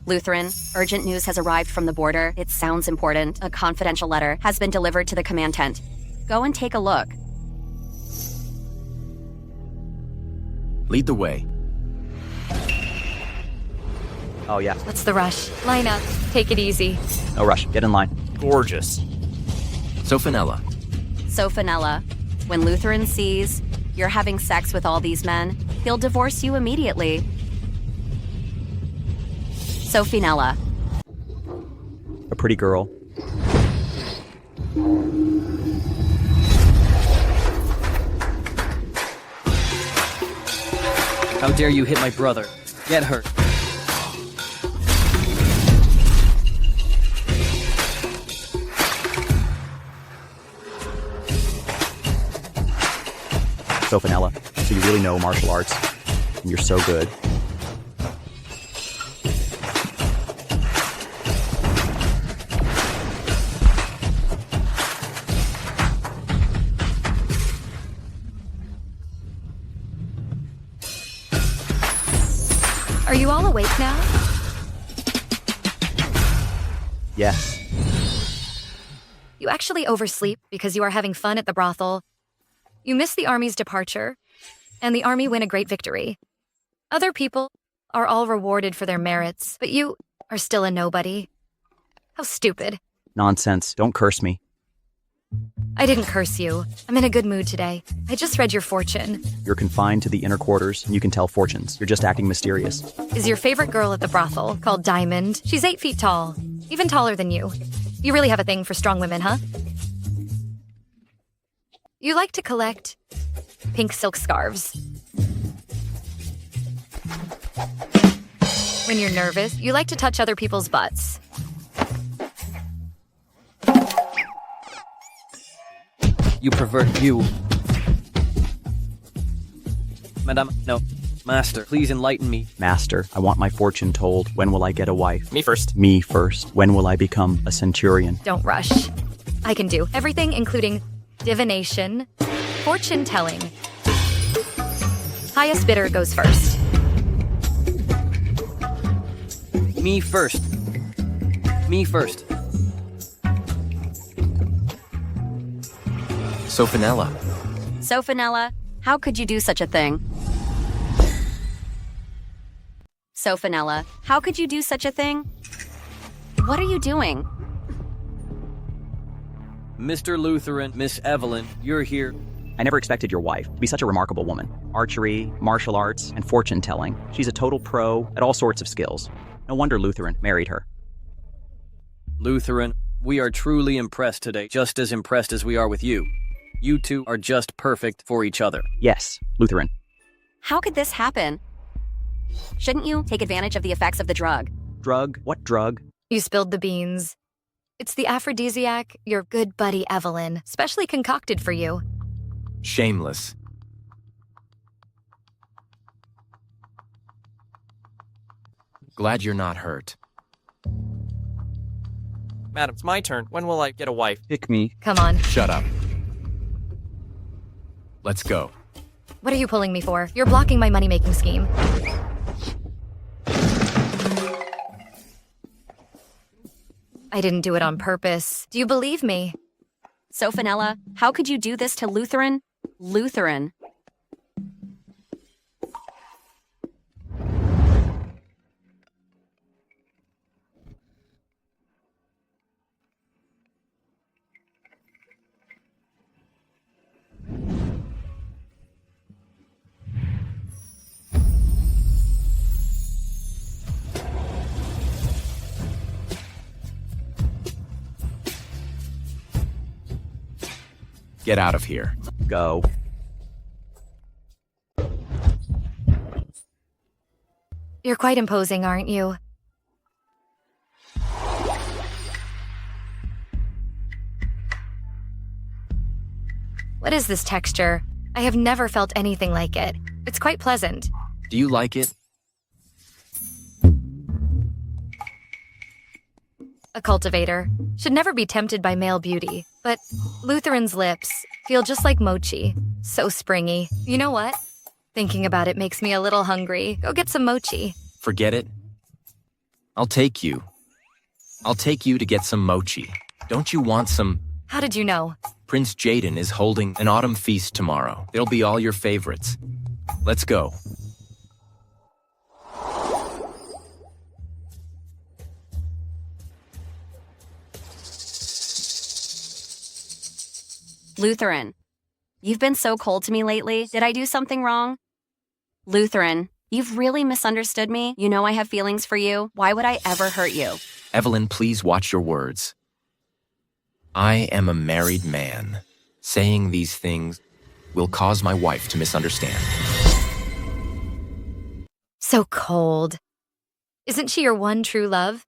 Lutheran, urgent news has arrived from the border. It sounds important. A confidential letter has been delivered to the command tent. Go and take a look. Lead the way. Oh, yeah. What's the rush? Line up. Take it easy. No rush. Get in line. Gorgeous. Sophinella. Sophinella, when Lutheran sees you're having sex with all these men, he'll divorce you immediately. Sophinella. A pretty girl. How dare you hit my brother? Get her. Sophinella, so you really know martial arts, and you're so good. Are you all awake now? Yes. You actually oversleep because you are having fun at the brothel. You miss the army's departure, and the army win a great victory. Other people are all rewarded for their merits, but you are still a nobody. How stupid. Nonsense. Don't curse me. I didn't curse you. I'm in a good mood today. I just read your fortune. You're confined to the inner quarters, and you can tell fortunes. You're just acting mysterious. Is your favorite girl at the brothel called Diamond? She's 8 feet tall, even taller than you. You really have a thing for strong women, huh? You like to collect pink silk scarves. When you're nervous, you like to touch other people's butts. You pervert, you. Madame, no. Master, please enlighten me. Master, I want my fortune told. When will I get a wife? Me first. Me first. When will I become a centurion? Don't rush. I can do everything, including divination, fortune telling. Highest bidder goes first. Me first. Me first. Sophinella. Sophinella, how could you do such a thing? Sophinella, how could you do such a thing? What are you doing? Mr. Lutheran, Miss Evelyn, you're here. I never expected your wife to be such a remarkable woman. Archery, martial arts, and fortune telling. She's a total pro at all sorts of skills. No wonder Lutheran married her. Lutheran, we are truly impressed today, just as impressed as we are with you. You two are just perfect for each other. Yes, Lutheran. How could this happen? Shouldn't you take advantage of the effects of the drug? Drug? What drug? You spilled the beans. It's the aphrodisiac your good buddy Evelyn specially concocted for you. Shameless. Glad you're not hurt. Madam, it's my turn. When will I get a wife? Pick me. Come on. Shut up. Let's go. What are you pulling me for? You're blocking my money-making scheme. I didn't do it on purpose. Do you believe me? Sophinella, how could you do this to Lutheran? Lutheran. Get out of here. Go. You're quite imposing, aren't you? What is this texture? I have never felt anything like it. It's quite pleasant. Do you like it? A cultivator. Should never be tempted by male beauty. But Lutheran's lips feel just like mochi. So springy. You know what? Thinking about it makes me a little hungry. Go get some mochi. Forget it. I'll take you. I'll take you to get some mochi. Don't you want some? How did you know? Prince Jaden is holding an autumn feast tomorrow. It'll be all your favorites. Let's go. Lutheran, you've been so cold to me lately. Did I do something wrong? Lutheran, you've really misunderstood me. You know I have feelings for you. Why would I ever hurt you? Evelyn, please watch your words. I am a married man. Saying these things will cause my wife to misunderstand. So cold. Isn't she your one true love?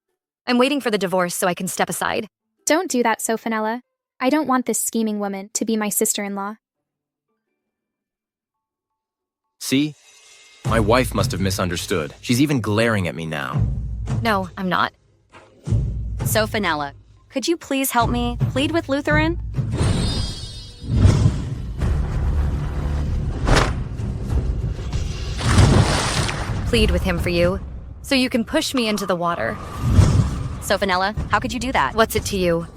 I'm waiting for the divorce so I can step aside. Don't do that, Sophanella. I don't want this scheming woman to be my sister-in-law. See? My wife must have misunderstood. She's even glaring at me now. No, I'm not. Sophanella, could you please help me? Plead with Lutheran? Plead with him for you, so you can push me into the water. Sophanella, how could you do that? What's it to you?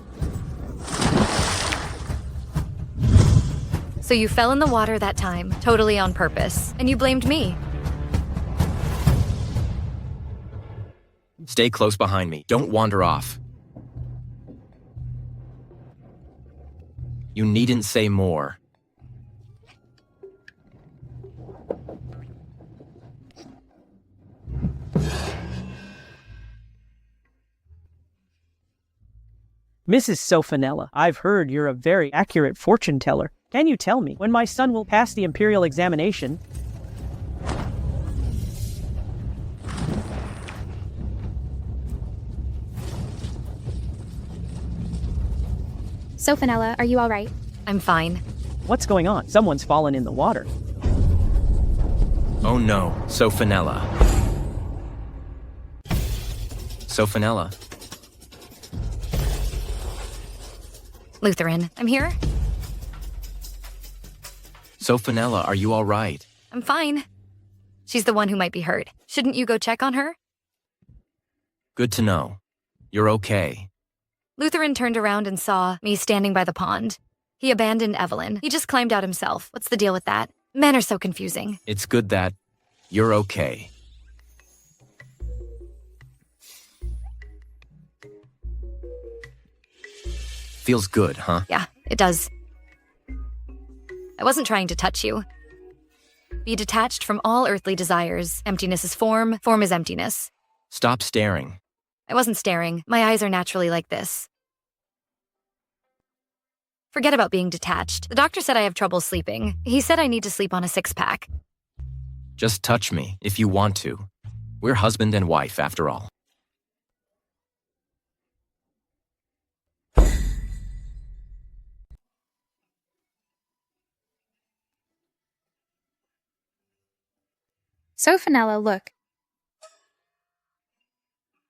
So you fell in the water that time, totally on purpose, and you blamed me. Stay close behind me. Don't wander off. You needn't say more. Mrs. Sophanella, I've heard you're a very accurate fortune teller. Can you tell me when my son will pass the imperial examination? Sophanella, are you all right? I'm fine. What's going on? Someone's fallen in the water. Oh no, Sophanella. Sophanella. Lutheran, I'm here. Sophanella, are you all right? I'm fine. She's the one who might be hurt. Shouldn't you go check on her? Good to know. You're okay. Lutheran turned around and saw me standing by the pond. He abandoned Evelyn. He just climbed out himself. What's the deal with that? Men are so confusing. It's good that you're okay. Feels good, huh? Yeah, it does. I wasn't trying to touch you. Be detached from all earthly desires. Emptiness is form, form is emptiness. Stop staring. I wasn't staring. My eyes are naturally like this. Forget about being detached. The doctor said I have trouble sleeping. He said I need to sleep on a 6-pack. Just touch me if you want to. We're husband and wife, after all. Sophanella, look.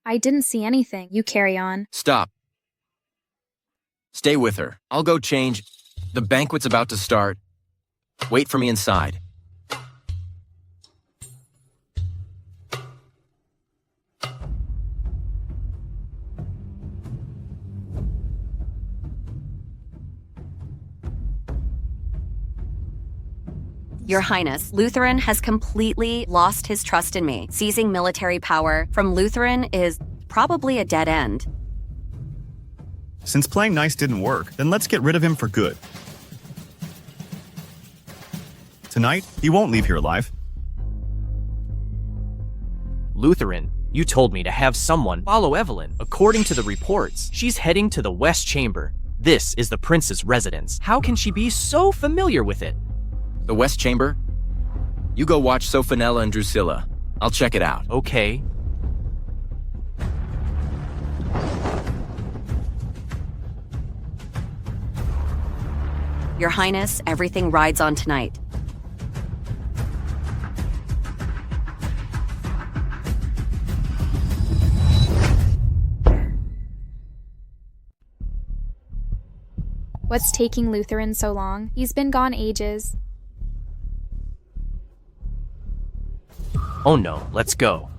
I didn't see anything. You carry on. Stop. Stay with her. I'll go change. The banquet's about to start. Wait for me inside. Your Highness, Lutheran has completely lost his trust in me. Seizing military power from Lutheran is probably a dead end. Since playing nice didn't work, then let's get rid of him for good. Tonight, he won't leave here alive. Lutheran, you told me to have someone follow Evelyn. According to the reports, she's heading to the West Chamber. This is the prince's residence. How can she be so familiar with it? The West Chamber? You go watch Sophanella and Drusilla. I'll check it out. Okay. Your Highness, everything rides on tonight. What's taking Lutheran so long? He's been gone ages. Oh no, let's go.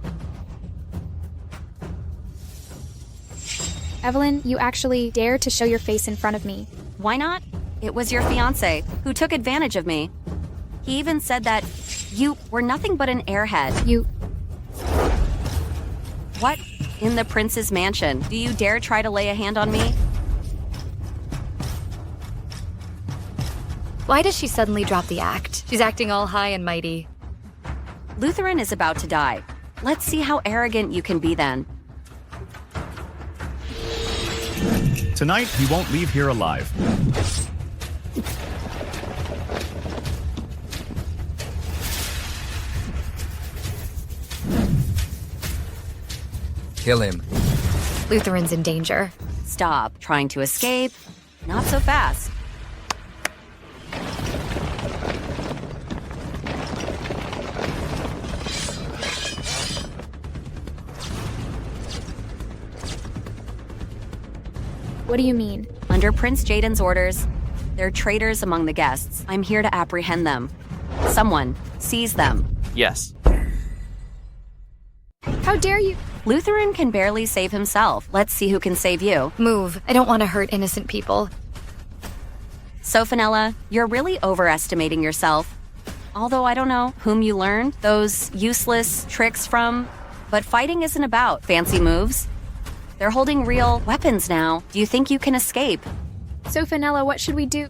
Evelyn, you actually dare to show your face in front of me. Why not? It was your fiancé who took advantage of me. He even said that you were nothing but an airhead. You... What? In the prince's mansion. Do you dare try to lay a hand on me? Why does she suddenly drop the act? She's acting all high and mighty. Lutheran is about to die. Let's see how arrogant you can be then. Tonight, he won't leave here alive. Kill him. Lutheran's in danger. Stop trying to escape. Not so fast. What do you mean? Under Prince Jaden's orders, they're traitors among the guests. I'm here to apprehend them. Someone, seize them. Yes. How dare you? Lutheran can barely save himself. Let's see who can save you. Move. I don't want to hurt innocent people. Sophanella, you're really overestimating yourself. Although I don't know whom you learned those useless tricks from, but fighting isn't about fancy moves. They're holding real weapons now. Do you think you can escape? Sophanella, what should we do?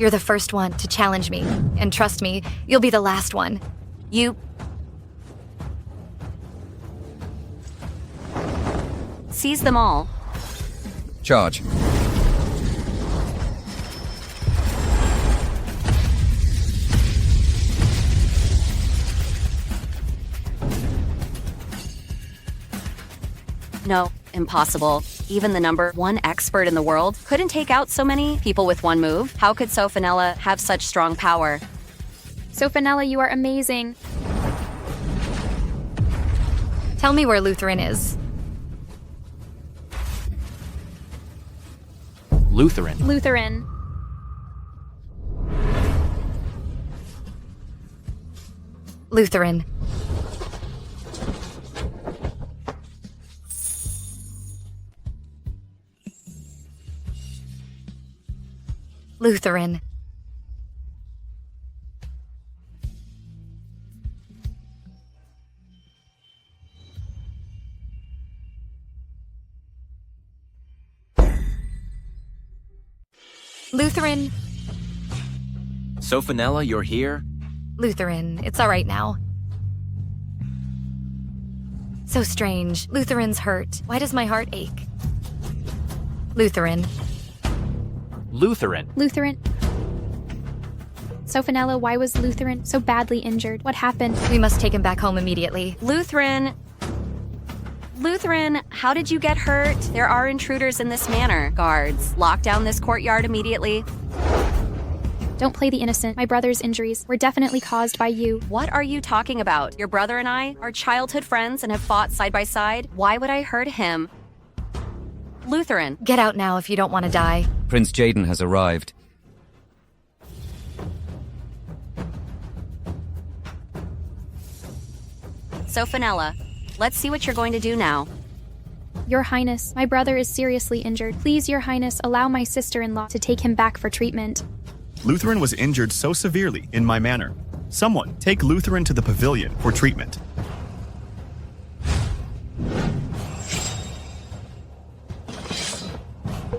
You're the first one to challenge me. And trust me, you'll be the last one. You... Seize them all. Charge. No, impossible. Even the #1 expert in the world couldn't take out so many people with one move. How could Sophanella have such strong power? Sophanella, you are amazing. Tell me where Lutheran is. Lutheran. Lutheran. Lutheran. Lutheran. Lutheran. Sophanella, you're here? Lutheran, it's all right now. So strange. Lutheran's hurt. Why does my heart ache? Lutheran. Lutheran. Lutheran. Sophanella, why was Lutheran so badly injured? What happened? We must take him back home immediately. Lutheran, how did you get hurt? There are intruders in this manor. Guards, lock down this courtyard immediately. Don't play the innocent. My brother's injuries were definitely caused by you. What are you talking about? Your brother and I are childhood friends and have fought side by side. Why would I hurt him? Lutheran. Get out now if you don't want to die. Prince Jaden has arrived. Sophanella, let's see what you're going to do now. Your Highness, my brother is seriously injured. Please, Your Highness, allow my sister-in-law to take him back for treatment. Lutheran was injured so severely in my manor. Someone take Lutheran to the pavilion for treatment.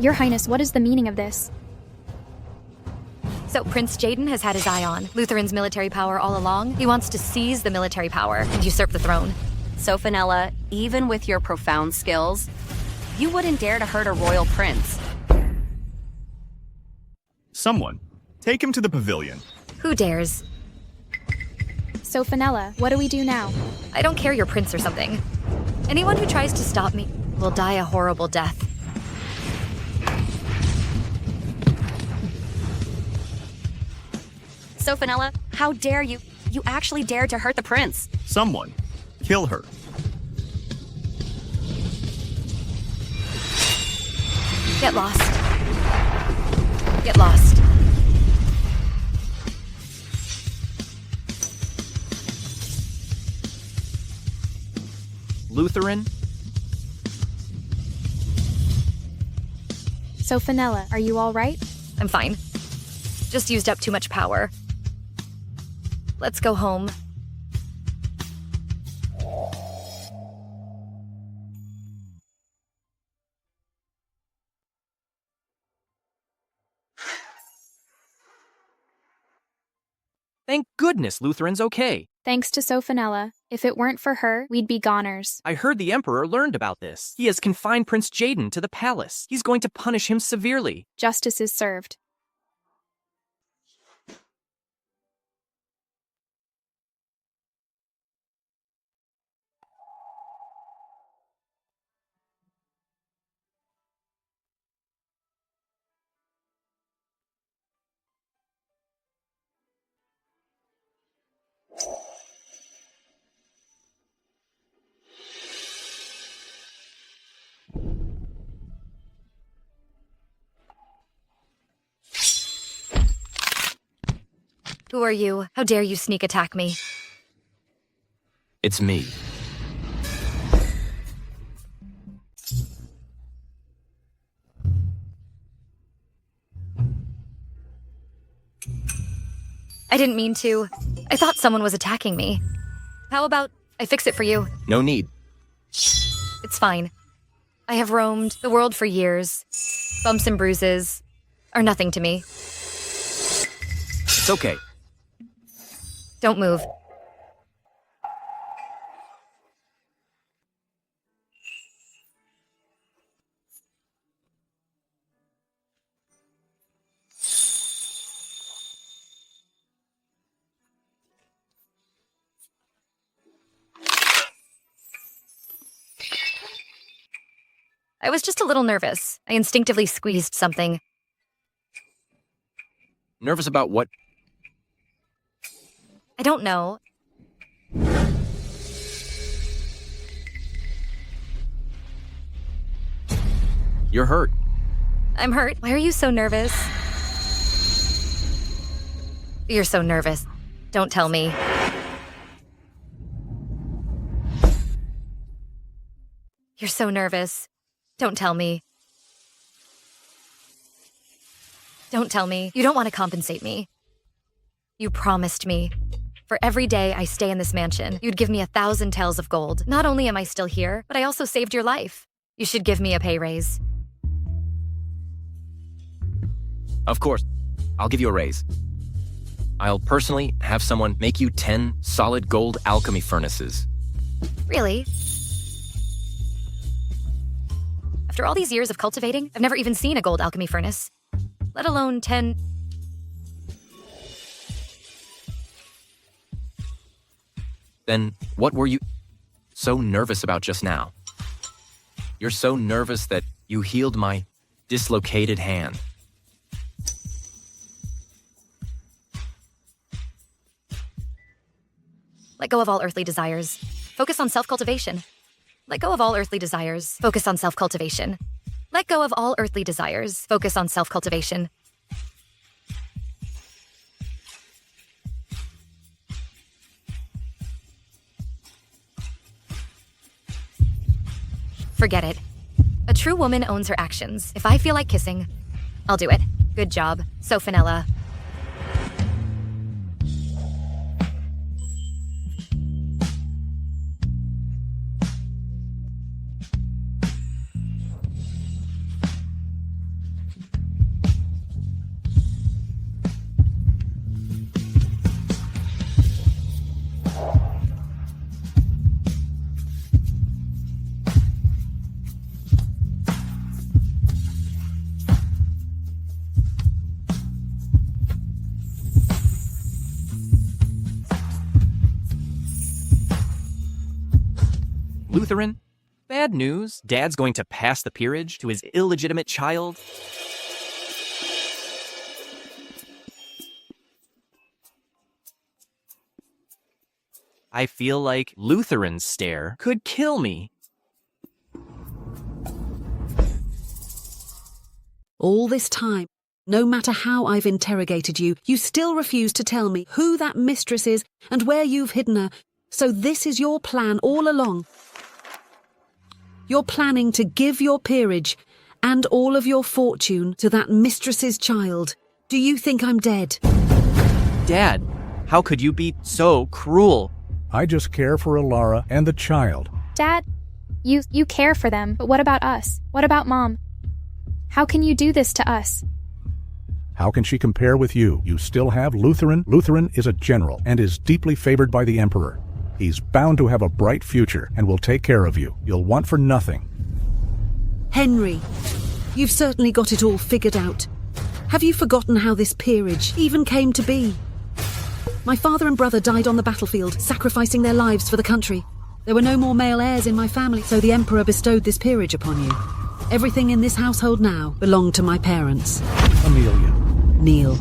Your Highness, what is the meaning of this? So Prince Jaden has had his eye on Lutheran's military power all along. He wants to seize the military power and usurp the throne. Sophanella, even with your profound skills, you wouldn't dare to hurt a royal prince. Someone, take him to the pavilion. Who dares? So, Fenella, what do we do now? I don't care you're prince or something. Anyone who tries to stop me will die a horrible death. So, Fenella, how dare you? You actually dared to hurt the prince. Someone, kill her. Get lost. Get lost. Lutheran? So, Fenella, are you all right? I'm fine. Just used up too much power. Let's go home. Thank goodness Lutheran's okay. Thanks to Sophanella. If it weren't for her, we'd be goners. I heard the Emperor learned about this. He has confined Prince Jaden to the palace. He's going to punish him severely. Justice is served. Who are you? How dare you sneak attack me? It's me. I didn't mean to. I thought someone was attacking me. How about I fix it for you? No need. It's fine. I have roamed the world for years. Bumps and bruises are nothing to me. It's okay. Don't move. I was just a little nervous. I instinctively squeezed something. Nervous about what? I don't know. You're hurt. I'm hurt. Why are you so nervous? You're so nervous. Don't tell me. You're so nervous. Don't tell me. Don't tell me. You don't want to compensate me. You promised me. For every day I stay in this mansion, you'd give me 1,000 taels of gold. Not only am I still here, but I also saved your life. You should give me a pay raise. Of course. I'll give you a raise. I'll personally have someone make you 10 solid gold alchemy furnaces. Really? After all these years of cultivating, I've never even seen a gold alchemy furnace, let alone 10. Then what were you so nervous about just now? You're so nervous that you healed my dislocated hand. Let go of all earthly desires. Focus on self-cultivation. Let go of all earthly desires. Focus on self-cultivation. Let go of all earthly desires. Focus on self-cultivation. Forget it. A true woman owns her actions. If I feel like kissing, I'll do it. Good job, Sophanella. Lutheran? Bad news. Dad's going to pass the peerage to his illegitimate child. I feel like Lutheran's stare could kill me. All this time, no matter how I've interrogated you, you still refuse to tell me who that mistress is and where you've hidden her. So this is your plan all along. You're planning to give your peerage and all of your fortune to that mistress's child. Do you think I'm dead? Dad, how could you be so cruel? I just care for Alara and the child. Dad, you care for them, but what about us? What about Mom? How can you do this to us? How can she compare with you? You still have Lutheran. Lutheran is a general and is deeply favored by the Emperor. He's bound to have a bright future and will take care of you. You'll want for nothing. Henry, you've certainly got it all figured out. Have you forgotten how this peerage even came to be? My father and brother died on the battlefield, sacrificing their lives for the country. There were no more male heirs in my family, so the Emperor bestowed this peerage upon you. Everything in this household now belonged to my parents. Amelia. Neil.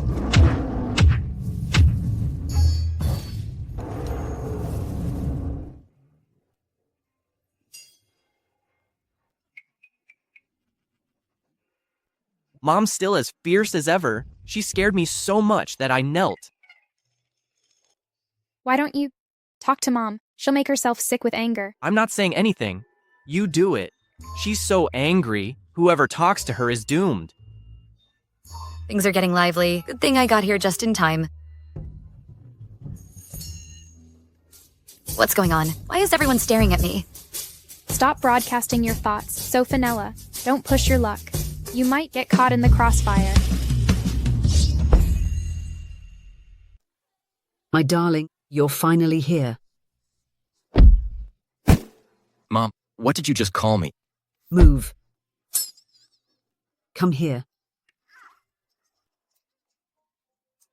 Mom's still as fierce as ever. She scared me so much that I knelt. Why don't you talk to Mom? She'll make herself sick with anger. I'm not saying anything. You do it. She's so angry, whoever talks to her is doomed. Things are getting lively. Good thing I got here just in time. What's going on? Why is everyone staring at me? Stop broadcasting your thoughts. Sophanella, don't push your luck. You might get caught in the crossfire. My darling, you're finally here. Mom, what did you just call me? Move. Come here.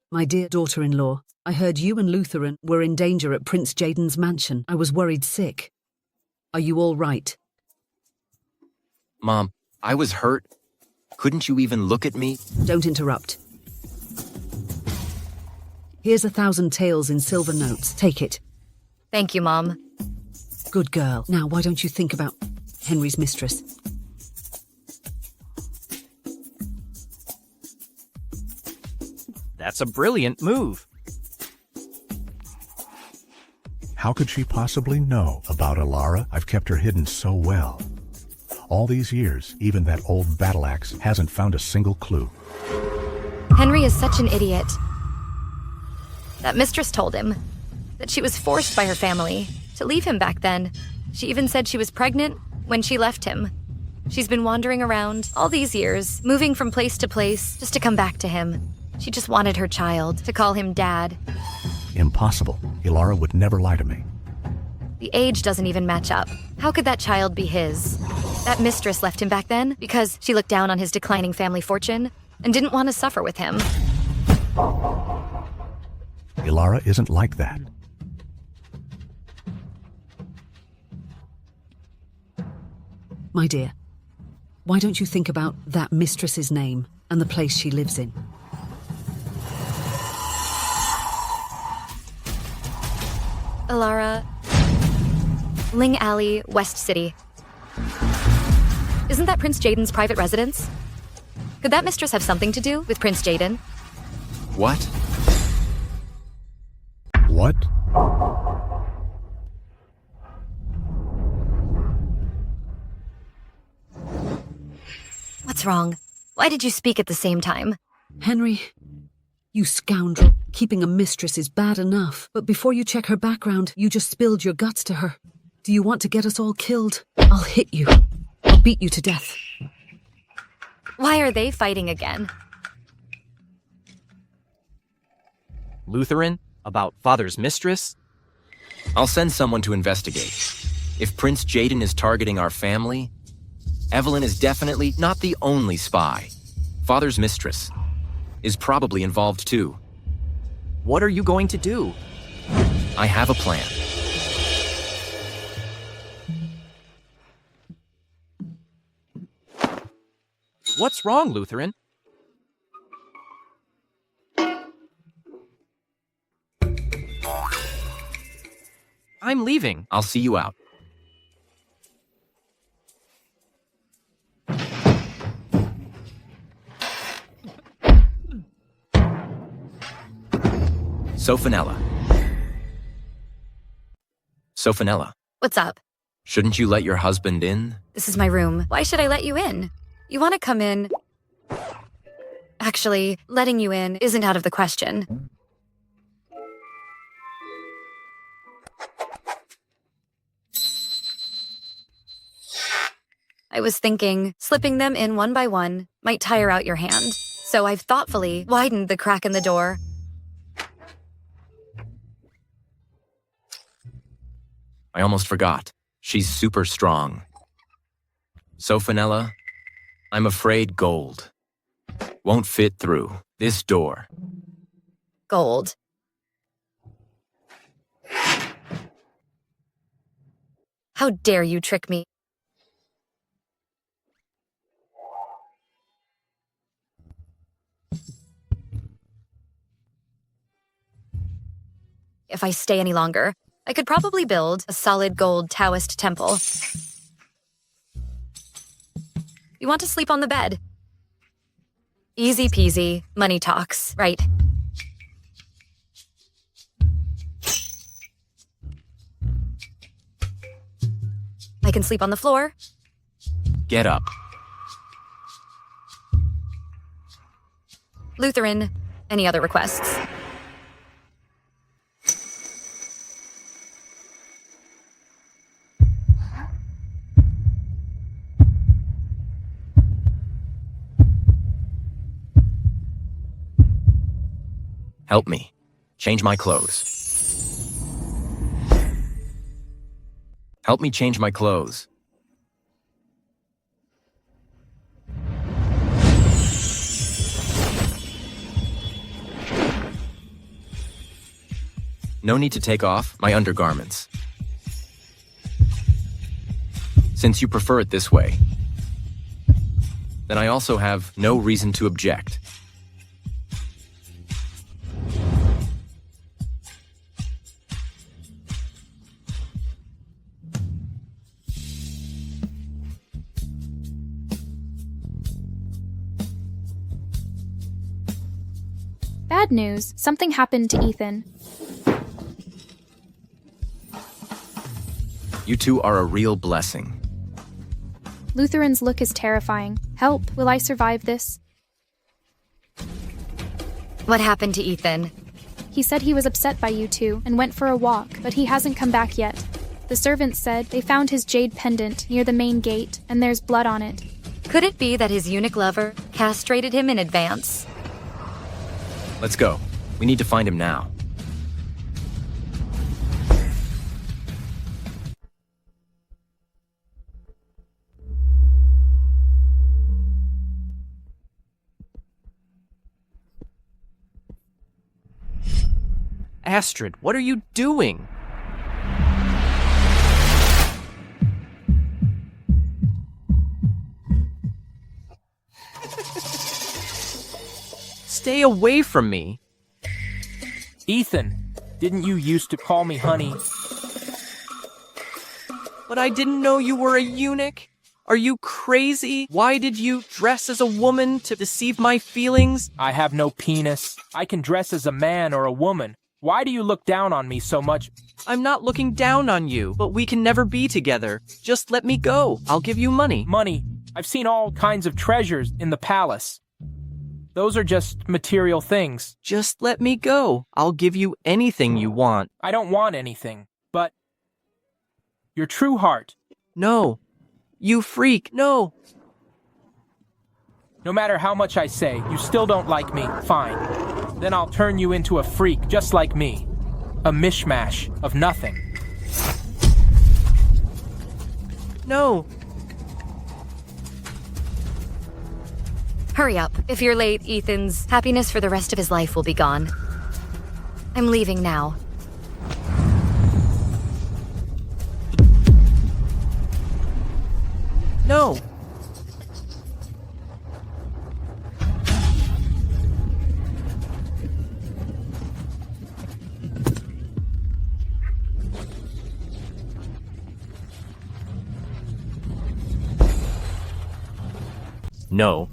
My dear daughter-in-law, I heard you and Lutheran were in danger at Prince Jaden's mansion. I was worried sick. Are you all right? Mom, I was hurt. Couldn't you even look at me? Don't interrupt. Here's 1,000 taels in silver notes. Take it. Thank you, Mom. Good girl. Now, why don't you think about Henry's mistress? That's a brilliant move. How could she possibly know about Alara? I've kept her hidden so well. All these years, even that old battle axe hasn't found a single clue. Henry is such an idiot. That mistress told him that she was forced by her family to leave him back then. She even said she was pregnant when she left him. She's been wandering around all these years, moving from place to place just to come back to him. She just wanted her child to call him Dad. Impossible. Alara would never lie to me. The age doesn't even match up. How could that child be his? That mistress left him back then because she looked down on his declining family fortune and didn't want to suffer with him. Alara isn't like that. My dear, why don't you think about that mistress's name and the place she lives in? Alara, Ling Alley, West City. Isn't that Prince Jaden's private residence? Could that mistress have something to do with Prince Jaden? What? What? What's wrong? Why did you speak at the same time? Henry, you scoundrel. Keeping a mistress is bad enough, but before you check her background, you just spilled your guts to her. Do you want to get us all killed? I'll hit you. I'll beat you to death. Why are they fighting again? Lutheran? About father's mistress? I'll send someone to investigate. If Prince Jaden is targeting our family, Evelyn is definitely not the only spy. Father's mistress is probably involved too. What are you going to do? I have a plan. What's wrong, Lutheran? I'm leaving. I'll see you out. Sophanella. Sophanella, What's up? shouldn't you let your husband in? This is my room. Why should I let you in? You want to come in? Actually, letting you in isn't out of the question. I was thinking, slipping them in one by one might tire out your hand. So I've thoughtfully widened the crack in the door. I almost forgot. She's super strong. Sophanella, I'm afraid gold won't fit through this door. Gold. How dare you trick me? If I stay any longer, I could probably build a solid gold Taoist temple. You want to sleep on the bed? Easy peasy, money talks, right? I can sleep on the floor. Get up. Lutheran, any other requests? Help me. Change my clothes. Help me change my clothes. No need to take off my undergarments. Since you prefer it this way, then I also have no reason to object. Bad news. Something happened to Ethan. You two are a real blessing. Lutheran's look is terrifying. Help, will I survive this? What happened to Ethan? He said he was upset by you two and went for a walk, but he hasn't come back yet. The servants said they found his jade pendant near the main gate, and there's blood on it. Could it be that his eunuch lover castrated him in advance? Let's go. We need to find him now. Astrid, what are you doing? Stay away from me. Ethan, didn't you used to call me honey? But I didn't know you were a eunuch. Are you crazy? Why did you dress as a woman to deceive my feelings? I have no penis. I can dress as a man or a woman. Why do you look down on me so much? I'm not looking down on you, but we can never be together. Just let me go. I'll give you money. Money. I've seen all kinds of treasures in the palace. Those are just material things. Just let me go. I'll give you anything you want. I don't want anything, but your true heart. No. You freak. No. No matter how much I say, you still don't like me. Fine. Then I'll turn you into a freak just like me. A mishmash of nothing. No. Hurry up. If you're late, Ethan's happiness for the rest of his life will be gone. I'm leaving now. No. No.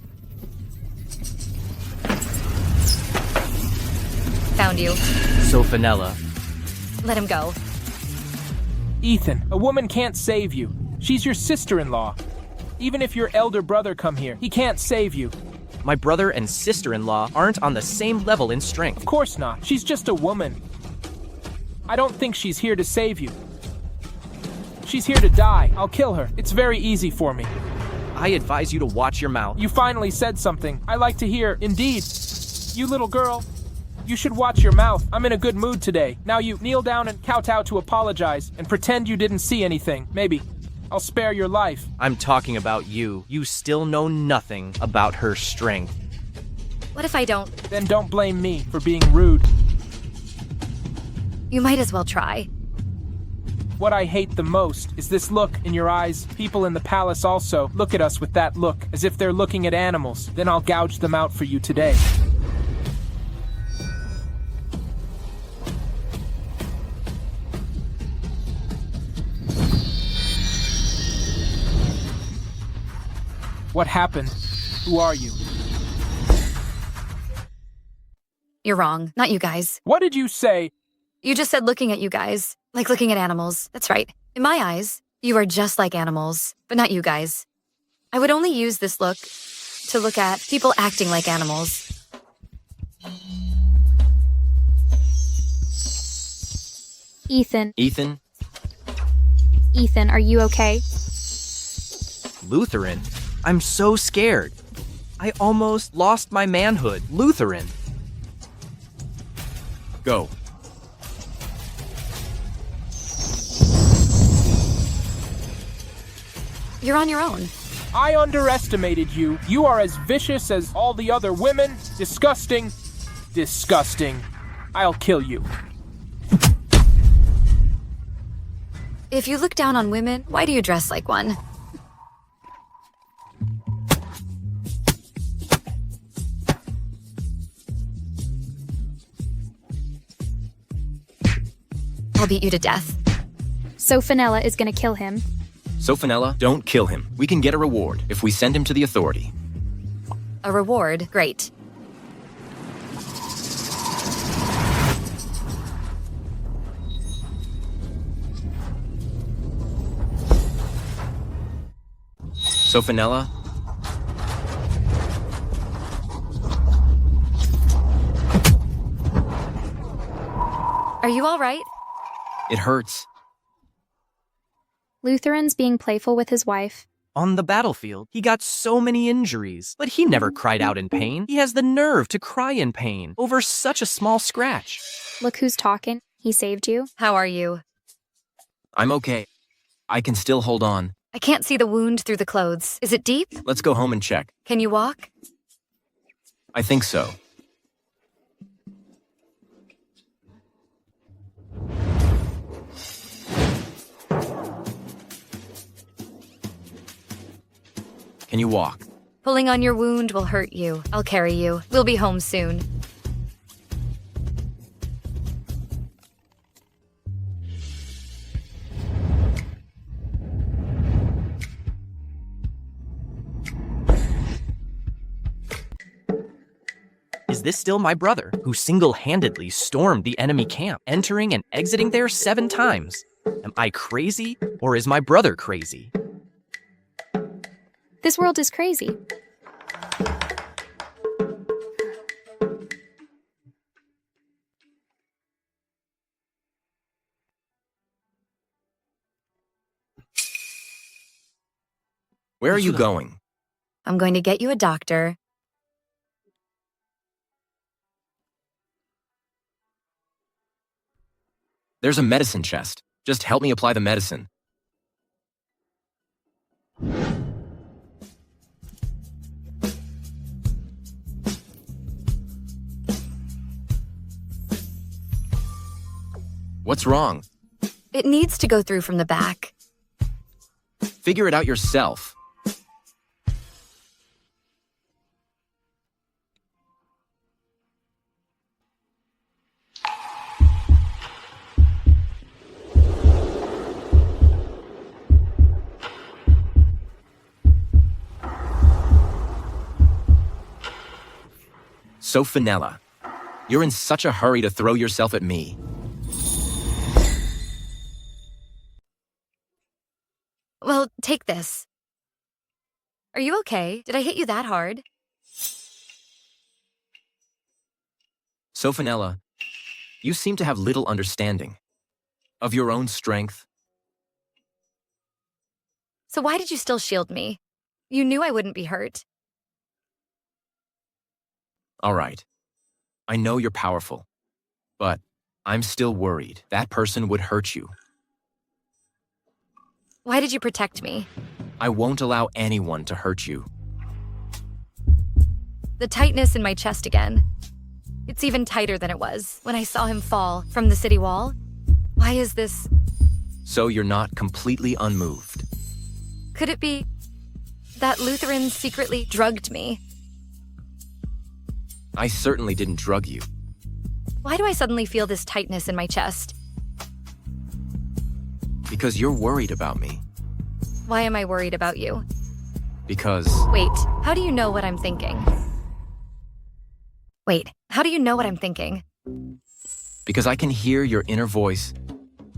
Found you. Sophanella. Let him go. Ethan, a woman can't save you. She's your sister-in-law. Even if your elder brother come here, he can't save you. My brother and sister-in-law aren't on the same level in strength. Of course not. She's just a woman. I don't think she's here to save you. She's here to die. I'll kill her. It's very easy for me. I advise you to watch your mouth. You finally said something I like to hear. Indeed. You little girl. You should watch your mouth. I'm in a good mood today. Now you kneel down and kowtow to apologize and pretend you didn't see anything. Maybe. I'll spare your life. I'm talking about you. You still know nothing about her strength. What if I don't? Then don't blame me for being rude. You might as well try. What I hate the most is this look in your eyes. People in the palace also look at us with that look, as if they're looking at animals. Then I'll gouge them out for you today. What happened? Who are you? You're wrong. Not you guys. What did you say? You just said looking at you guys. Like looking at animals. That's right. In my eyes, you are just like animals, but not you guys. I would only use this look to look at people acting like animals. Ethan. Ethan? Ethan, are you okay? Lutheran? I'm so scared. I almost lost my manhood. Lutheran. Go. You're on your own. I underestimated you. You are as vicious as all the other women. Disgusting. Disgusting. I'll kill you. If you look down on women, why do you dress like one? I'll beat you to death. Sophanella is gonna kill him. Sophanella, don't kill him. We can get a reward if we send him to the authority. A reward? Great. Sophanella? Are you all right? It hurts. Lutheran's being playful with his wife. On the battlefield, he got so many injuries, but he never cried out in pain. He has the nerve to cry in pain over such a small scratch. Look who's talking. He saved you. How are you? I'm okay. I can still hold on. I can't see the wound through the clothes. Is it deep? Let's go home and check. Can you walk? I think so. Can you walk? Pulling on your wound will hurt you. I'll carry you. We'll be home soon. Is this still my brother, who single-handedly stormed the enemy camp, entering and exiting there 7 times? Am I crazy, or is my brother crazy? This world is crazy. Where are you going? I'm going to get you a doctor. There's a medicine chest. Just help me apply the medicine. What's wrong? It needs to go through from the back. Figure it out yourself. Sophanella, you're in such a hurry to throw yourself at me. Well, take this. Are you okay? Did I hit you that hard? Sophanella, you seem to have little understanding of your own strength. So why did you still shield me? You knew I wouldn't be hurt. All right. I know you're powerful, but I'm still worried that person would hurt you. Why did you protect me? I won't allow anyone to hurt you. The tightness in my chest again. It's even tighter than it was when I saw him fall from the city wall. Why is this? So you're not completely unmoved. Could it be that Lutheran secretly drugged me? I certainly didn't drug you. Why do I suddenly feel this tightness in my chest? Because you're worried about me. Why am I worried about you? Because... Wait, how do you know what I'm thinking? Wait, how do you know what I'm thinking? Because I can hear your inner voice.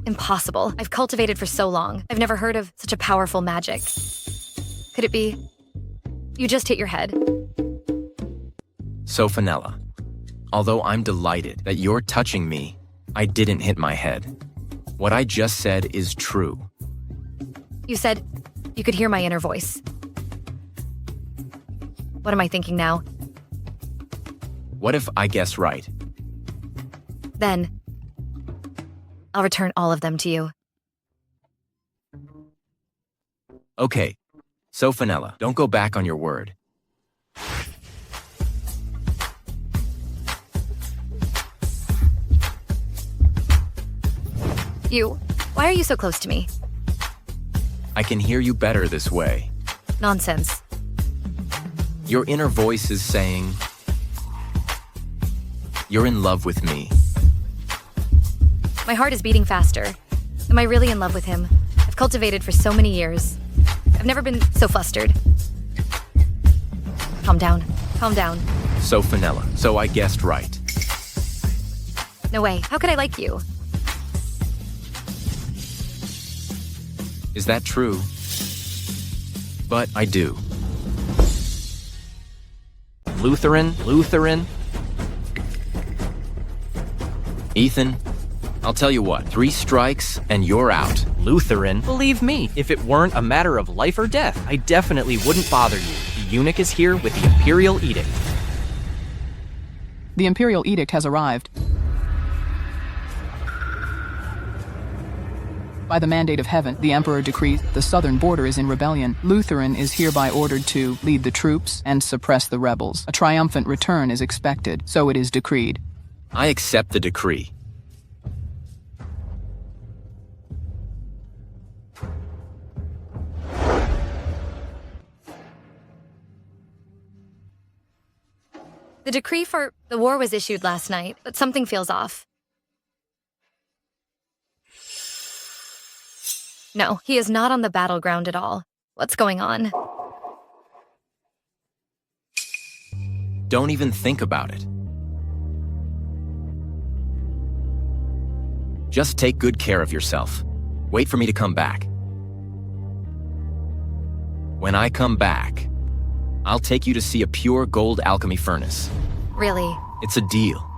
Impossible. I've cultivated for so long. I've never heard of such a powerful magic. Could it be you just hit your head? Sophanella, although I'm delighted that you're touching me, I didn't hit my head. What I just said is true. You said you could hear my inner voice. What am I thinking now? What if I guess right? Then I'll return all of them to you. Okay, Sophanella, don't go back on your word. Why are you so close to me? I can hear you better this way. Nonsense. Your inner voice is saying, you're in love with me. My heart is beating faster. Am I really in love with him? I've cultivated for so many years. I've never been so flustered. Calm down. Calm down. Sophanella, so I guessed right. No way. How could I like you? Is that true? But I do. Lutheran. Ethan, I'll tell you what, 3 strikes and you're out. Lutheran? Believe me, if it weren't a matter of life or death, I definitely wouldn't bother you. The eunuch is here with the Imperial Edict. The Imperial Edict has arrived. By the mandate of heaven, the Emperor decrees the southern border is in rebellion. Lutheran is hereby ordered to lead the troops and suppress the rebels. A triumphant return is expected, so it is decreed. I accept the decree. The decree for the war was issued last night, but something feels off. No, he is not on the battleground at all. What's going on? Don't even think about it. Just take good care of yourself. Wait for me to come back. When I come back, I'll take you to see a pure gold alchemy furnace. Really? It's a deal.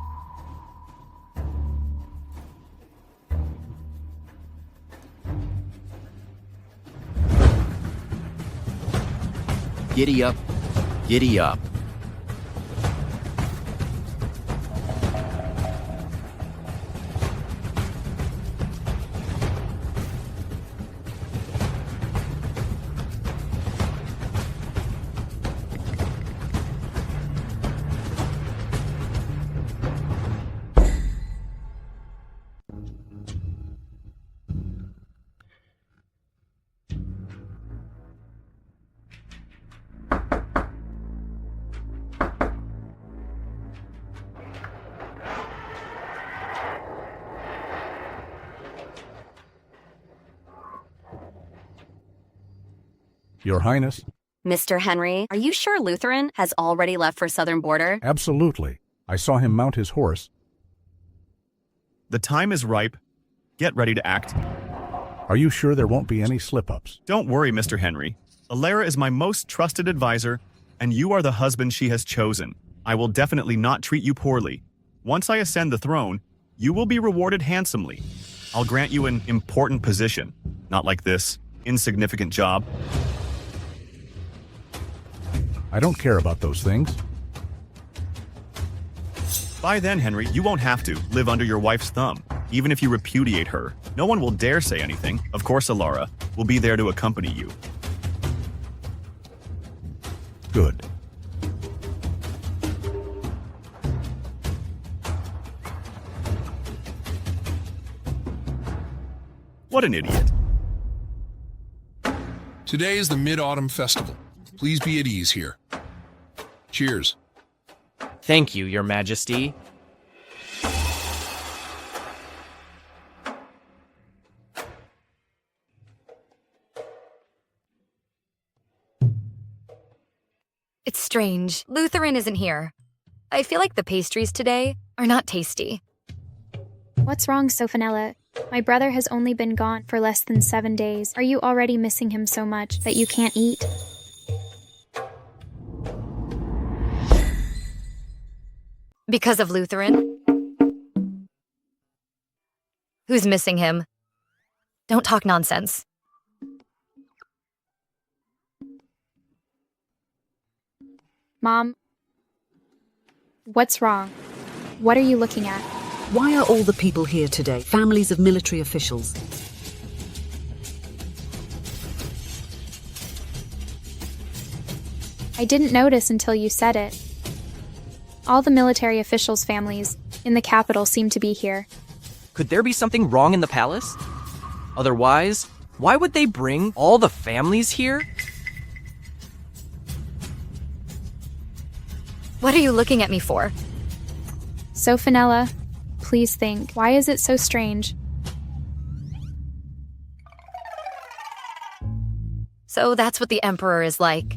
Giddy up, giddy up. Your Highness? Mr. Henry, are you sure Lutheran has already left for southern border? Absolutely. I saw him mount his horse. The time is ripe. Get ready to act. Are you sure there won't be any slip-ups? Don't worry, Mr. Henry. Alara is my most trusted advisor, and you are the husband she has chosen. I will definitely not treat you poorly. Once I ascend the throne, you will be rewarded handsomely. I'll grant you an important position, not like this insignificant job. I don't care about those things. By then, Henry, you won't have to live under your wife's thumb. Even if you repudiate her, no one will dare say anything. Of course, Alara will be there to accompany you. Good. What an idiot. Today is the Mid-Autumn Festival. Please be at ease here. Cheers. Thank you, Your Majesty. It's strange. Lutheran isn't here. I feel like the pastries today are not tasty. What's wrong, Sophanella? My brother has only been gone for less than 7 days. Are you already missing him so much that you can't eat? Because of Lutheran? Who's missing him? Don't talk nonsense. Mom, what's wrong? What are you looking at? Why are all the people here today? Families of military officials. I didn't notice until you said it. All the military officials' families in the capital seem to be here. Could there be something wrong in the palace? Otherwise, why would they bring all the families here? What are you looking at me for? Sophanella, please think. Why is it so strange? So that's what the Emperor is like.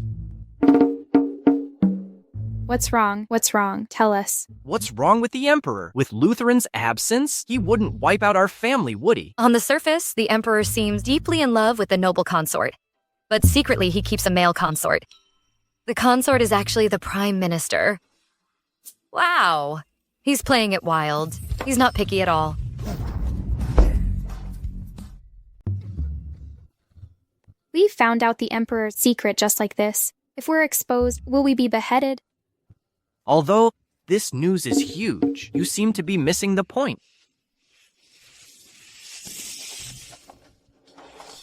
What's wrong? What's wrong? Tell us. What's wrong with the Emperor? With Lutheran's absence, he wouldn't wipe out our family, would he? On the surface, the Emperor seems deeply in love with the noble consort. But secretly, he keeps a male consort. The consort is actually the Prime Minister. Wow. He's playing it wild. He's not picky at all. We found out the Emperor's secret just like this. If we're exposed, will we be beheaded? Although this news is huge, you seem to be missing the point.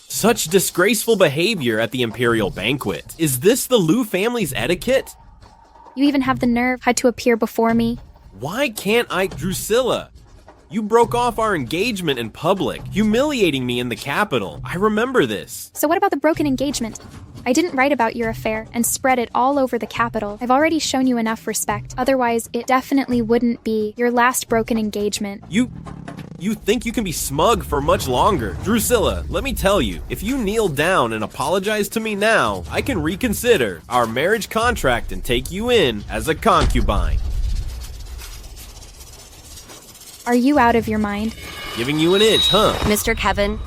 Such disgraceful behavior at the imperial banquet. Is this the Lu family's etiquette? You even have the nerve had to appear before me. Why can't I... Drusilla, you broke off our engagement in public, humiliating me in the capital. I remember this. So what about the broken engagement? I didn't write about your affair and spread it all over the capital. I've already shown you enough respect. Otherwise, it definitely wouldn't be your last broken engagement. You think you can be smug for much longer. Drusilla, let me tell you, if you kneel down and apologize to me now, I can reconsider our marriage contract and take you in as a concubine. Are you out of your mind? Giving you an inch, huh? Mr. Kevin,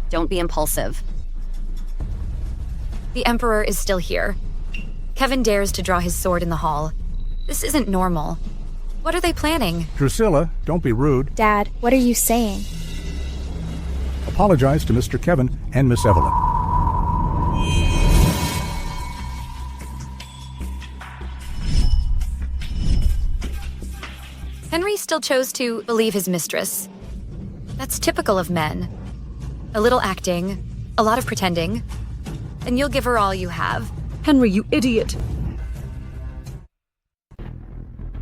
don't be impulsive. The Emperor is still here. Kevin dares to draw his sword in the hall. This isn't normal. What are they planning? Drusilla, don't be rude. Dad, what are you saying? Apologize to Mr. Kevin and Miss Evelyn. Henry still chose to believe his mistress. That's typical of men. A little acting, a lot of pretending, and you'll give her all you have. Henry, you idiot!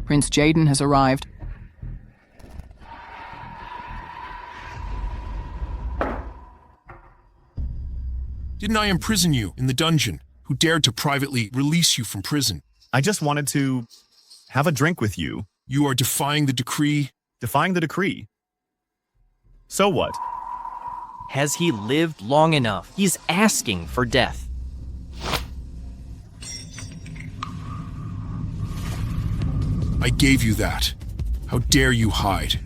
Prince Jaden has arrived. Didn't I imprison you in the dungeon? Who dared to privately release you from prison? I just wanted to have a drink with you. You are defying the decree? Defying the decree? So what? Has he lived long enough? He's asking for death. I I gave you that. How dare you hide?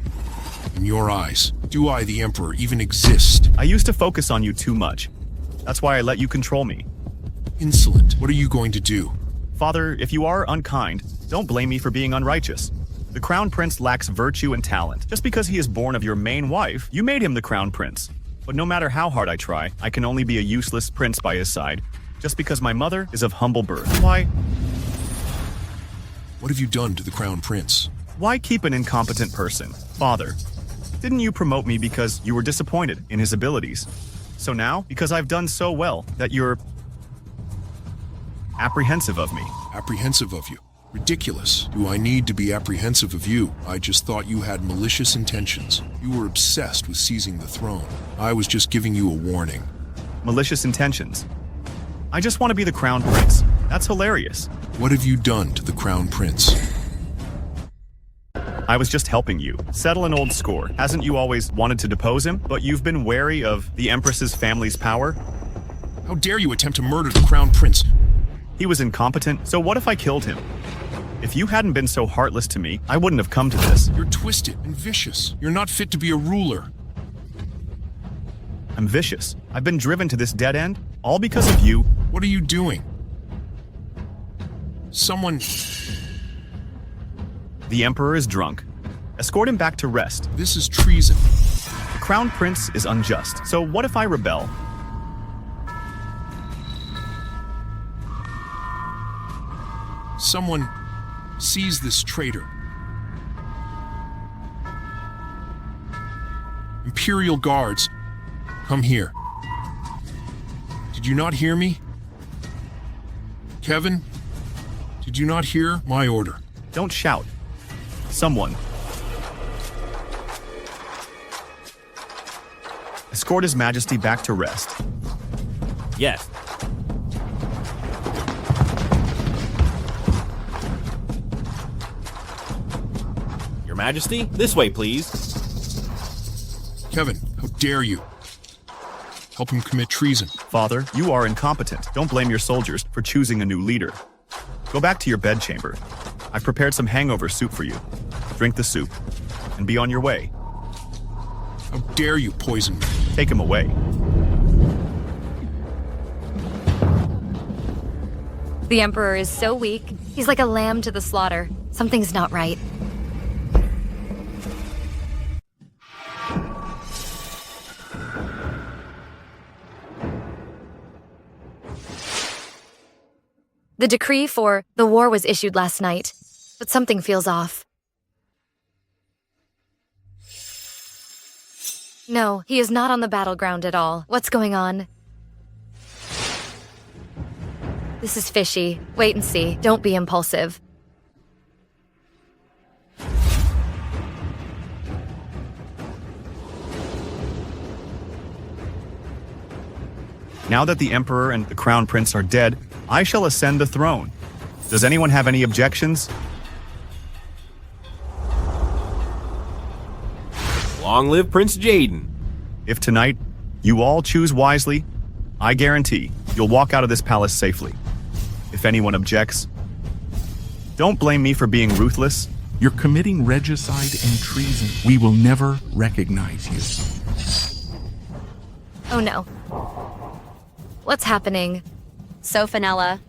In your eyes, do I, the Emperor, even exist? I used to focus on you too much. That's why I let you control me. Insolent. What are you going to do? Father, if you are unkind, don't blame me for being unrighteous. The Crown Prince lacks virtue and talent. Just because he is born of your main wife, you made him the Crown Prince. But no matter how hard I try, I can only be a useless prince by his side, just because my mother is of humble birth. Why? What have you done to the Crown Prince? Why keep an incompetent person? Father, didn't you promote me because you were disappointed in his abilities? So now, because I've done so well, that you're apprehensive of me. Apprehensive of you? Ridiculous. Do I need to be apprehensive of you? I just thought you had malicious intentions. You were obsessed with seizing the throne. I was just giving you a warning. Malicious intentions? I just want to be the Crown Prince. That's hilarious. What have you done to the Crown Prince? I was just helping you settle an old score. Hasn't you always wanted to depose him? But you've been wary of the Empress's family's power? How dare you attempt to murder the Crown Prince? He was incompetent, so what if I killed him? If you hadn't been so heartless to me, I wouldn't have come to this. You're twisted and vicious. You're not fit to be a ruler. I'm vicious. I've been driven to this dead end, all because of you. What are you doing? Someone... The Emperor is drunk. Escort him back to rest. This is treason. The Crown Prince is unjust, so what if I rebel? Someone seize this traitor. Imperial guards, come here. Did you not hear me? Kevin, did you not hear my order? Don't shout. Someone. Escort His Majesty back to rest. Yes. Your Majesty, this way, please. Kevin, how dare you? Help him commit treason. Father, you are incompetent. Don't blame your soldiers for choosing a new leader. Go back to your bedchamber. I've prepared some hangover soup for you. Drink the soup, and be on your way. How dare you poison me? Take him away. The Emperor is so weak, he's like a lamb to the slaughter. Something's not right. The decree for the war was issued last night, but something feels off. No, he is not on the battleground at all. What's going on? This is fishy. Wait and see. Don't be impulsive. Now that the Emperor and the Crown Prince are dead, I shall ascend the throne. Does anyone have any objections? Long live Prince Jaden. If tonight you all choose wisely, I guarantee you'll walk out of this palace safely. If anyone objects, don't blame me for being ruthless. You're committing regicide and treason. We will never recognize you. Oh no. What's happening? Sophanella,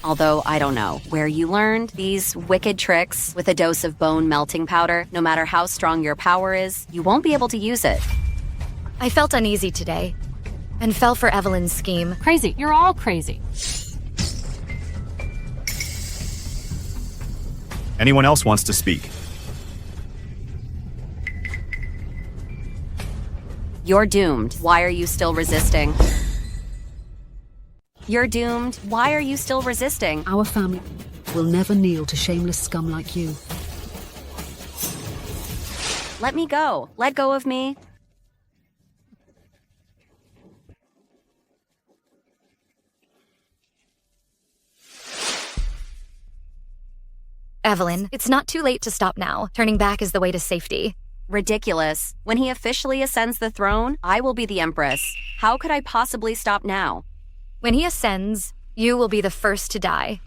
although I don't know where you learned these wicked tricks with a dose of bone melting powder, no matter how strong your power is, you won't be able to use it. I felt uneasy today and fell for Evelyn's scheme. Crazy. You're all crazy. Anyone else wants to speak? You're doomed. Why are you still resisting? You're doomed. Why are you still resisting? Our family will never kneel to shameless scum like you. Let me go. Let go of me. Evelyn, it's not too late to stop now. Turning back is the way to safety. Ridiculous. When he officially ascends the throne, I will be the Empress. How could I possibly stop now? When he ascends, you will be the first to die.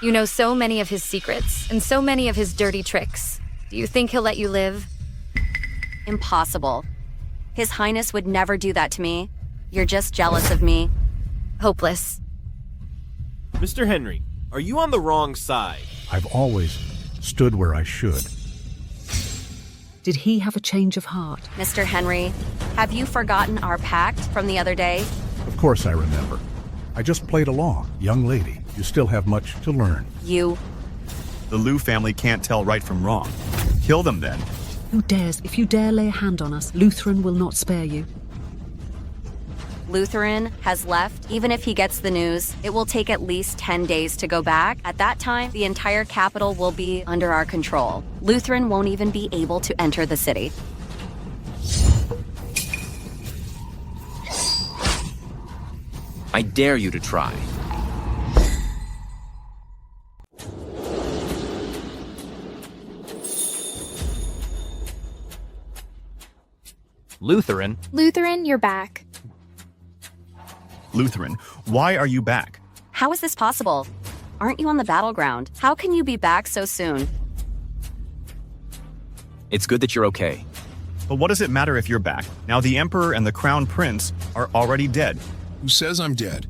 You know so many of his secrets and so many of his dirty tricks. Do you think he'll let you live? Impossible. His Highness would never do that to me. You're just jealous of me. Hopeless. Mr. Henry, are you on the wrong side? I've always stood where I should. Did he have a change of heart? Mr. Henry, have you forgotten our pact from the other day? Of course I remember. I just played along. Young lady, you still have much to learn. You. The Liu family can't tell right from wrong. Kill them then. Who dares? If you dare lay a hand on us, Lutheran will not spare you. Lutheran has left. Even if he gets the news, it will take at least 10 days to go back. At that time, the entire capital will be under our control. Lutheran won't even be able to enter the city. I dare you to try. Lutheran? Lutheran, you're back. Lutheran, why are you back? How is this possible? Aren't you on the battleground? How can you be back so soon? It's good that you're okay. But what does it matter if you're back? Now the Emperor and the Crown Prince are already dead. Who says I'm dead?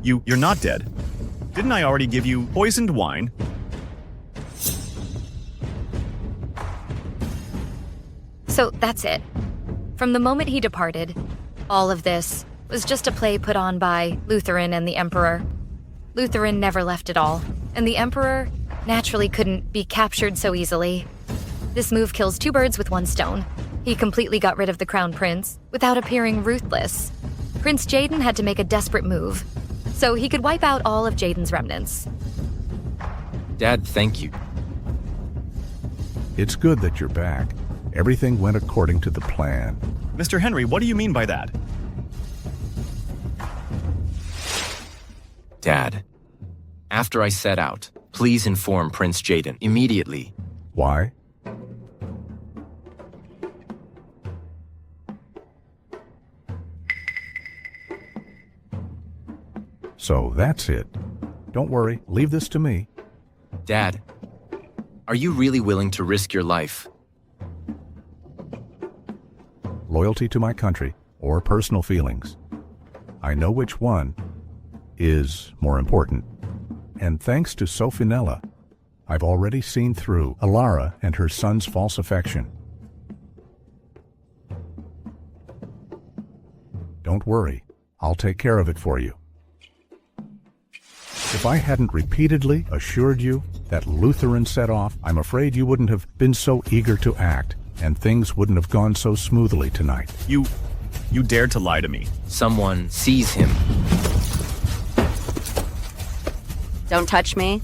You're not dead. Didn't I already give you poisoned wine? So that's it. From the moment he departed, all of this was just a play put on by Lutheran and the Emperor. Lutheran never left at all, and the Emperor naturally couldn't be captured so easily. This move kills two birds with one stone. He completely got rid of the Crown Prince without appearing ruthless. Prince Jaden had to make a desperate move, so he could wipe out all of Jaden's remnants. Dad, thank you. It's good that you're back. Everything went according to the plan. Mr. Henry, what do you mean by that? Dad, after I set out, please inform Prince Jaden immediately. Why? So that's it. Don't worry, leave this to me. Dad, are you really willing to risk your life? Loyalty to my country or personal feelings. I know which one is more important. And thanks to Sophinella, I've already seen through Alara and her son's false affection. Don't worry, I'll take care of it for you. If I hadn't repeatedly assured you that Lutheran set off, I'm afraid you wouldn't have been so eager to act, and things wouldn't have gone so smoothly tonight. You dared to lie to me. Someone seize him. Don't touch me.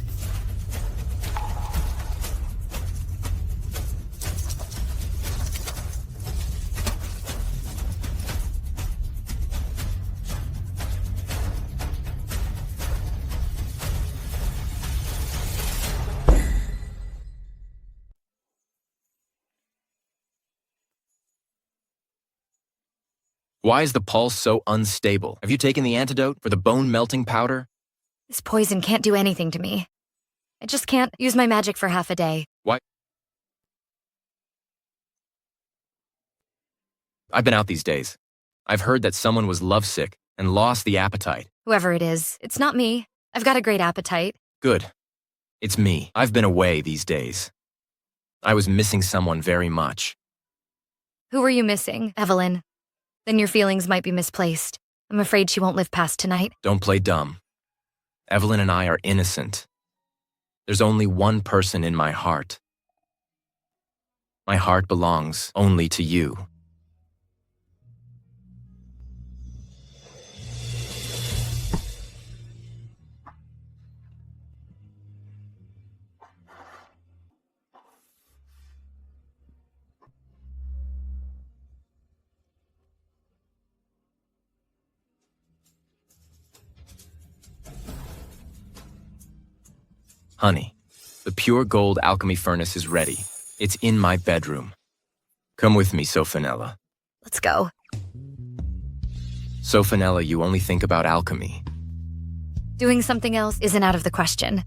Why is the pulse so unstable? Have you taken the antidote for the bone-melting powder? This poison can't do anything to me. I just can't use my magic for half a day. Why? I've been out these days. I've heard that someone was lovesick and lost the appetite. Whoever it is, it's not me. I've got a great appetite. Good. It's me. I've been away these days. I was missing someone very much. Who were you missing, Evelyn? Then your feelings might be misplaced. I'm afraid she won't live past tonight. Don't play dumb. Evelyn and I are innocent. There's only one person in my heart. My heart belongs only to you. Honey, the pure gold alchemy furnace is ready. It's in my bedroom. Come with me, Sophinella. Let's go. Sophanella, you only think about alchemy. Doing something else isn't out of the question.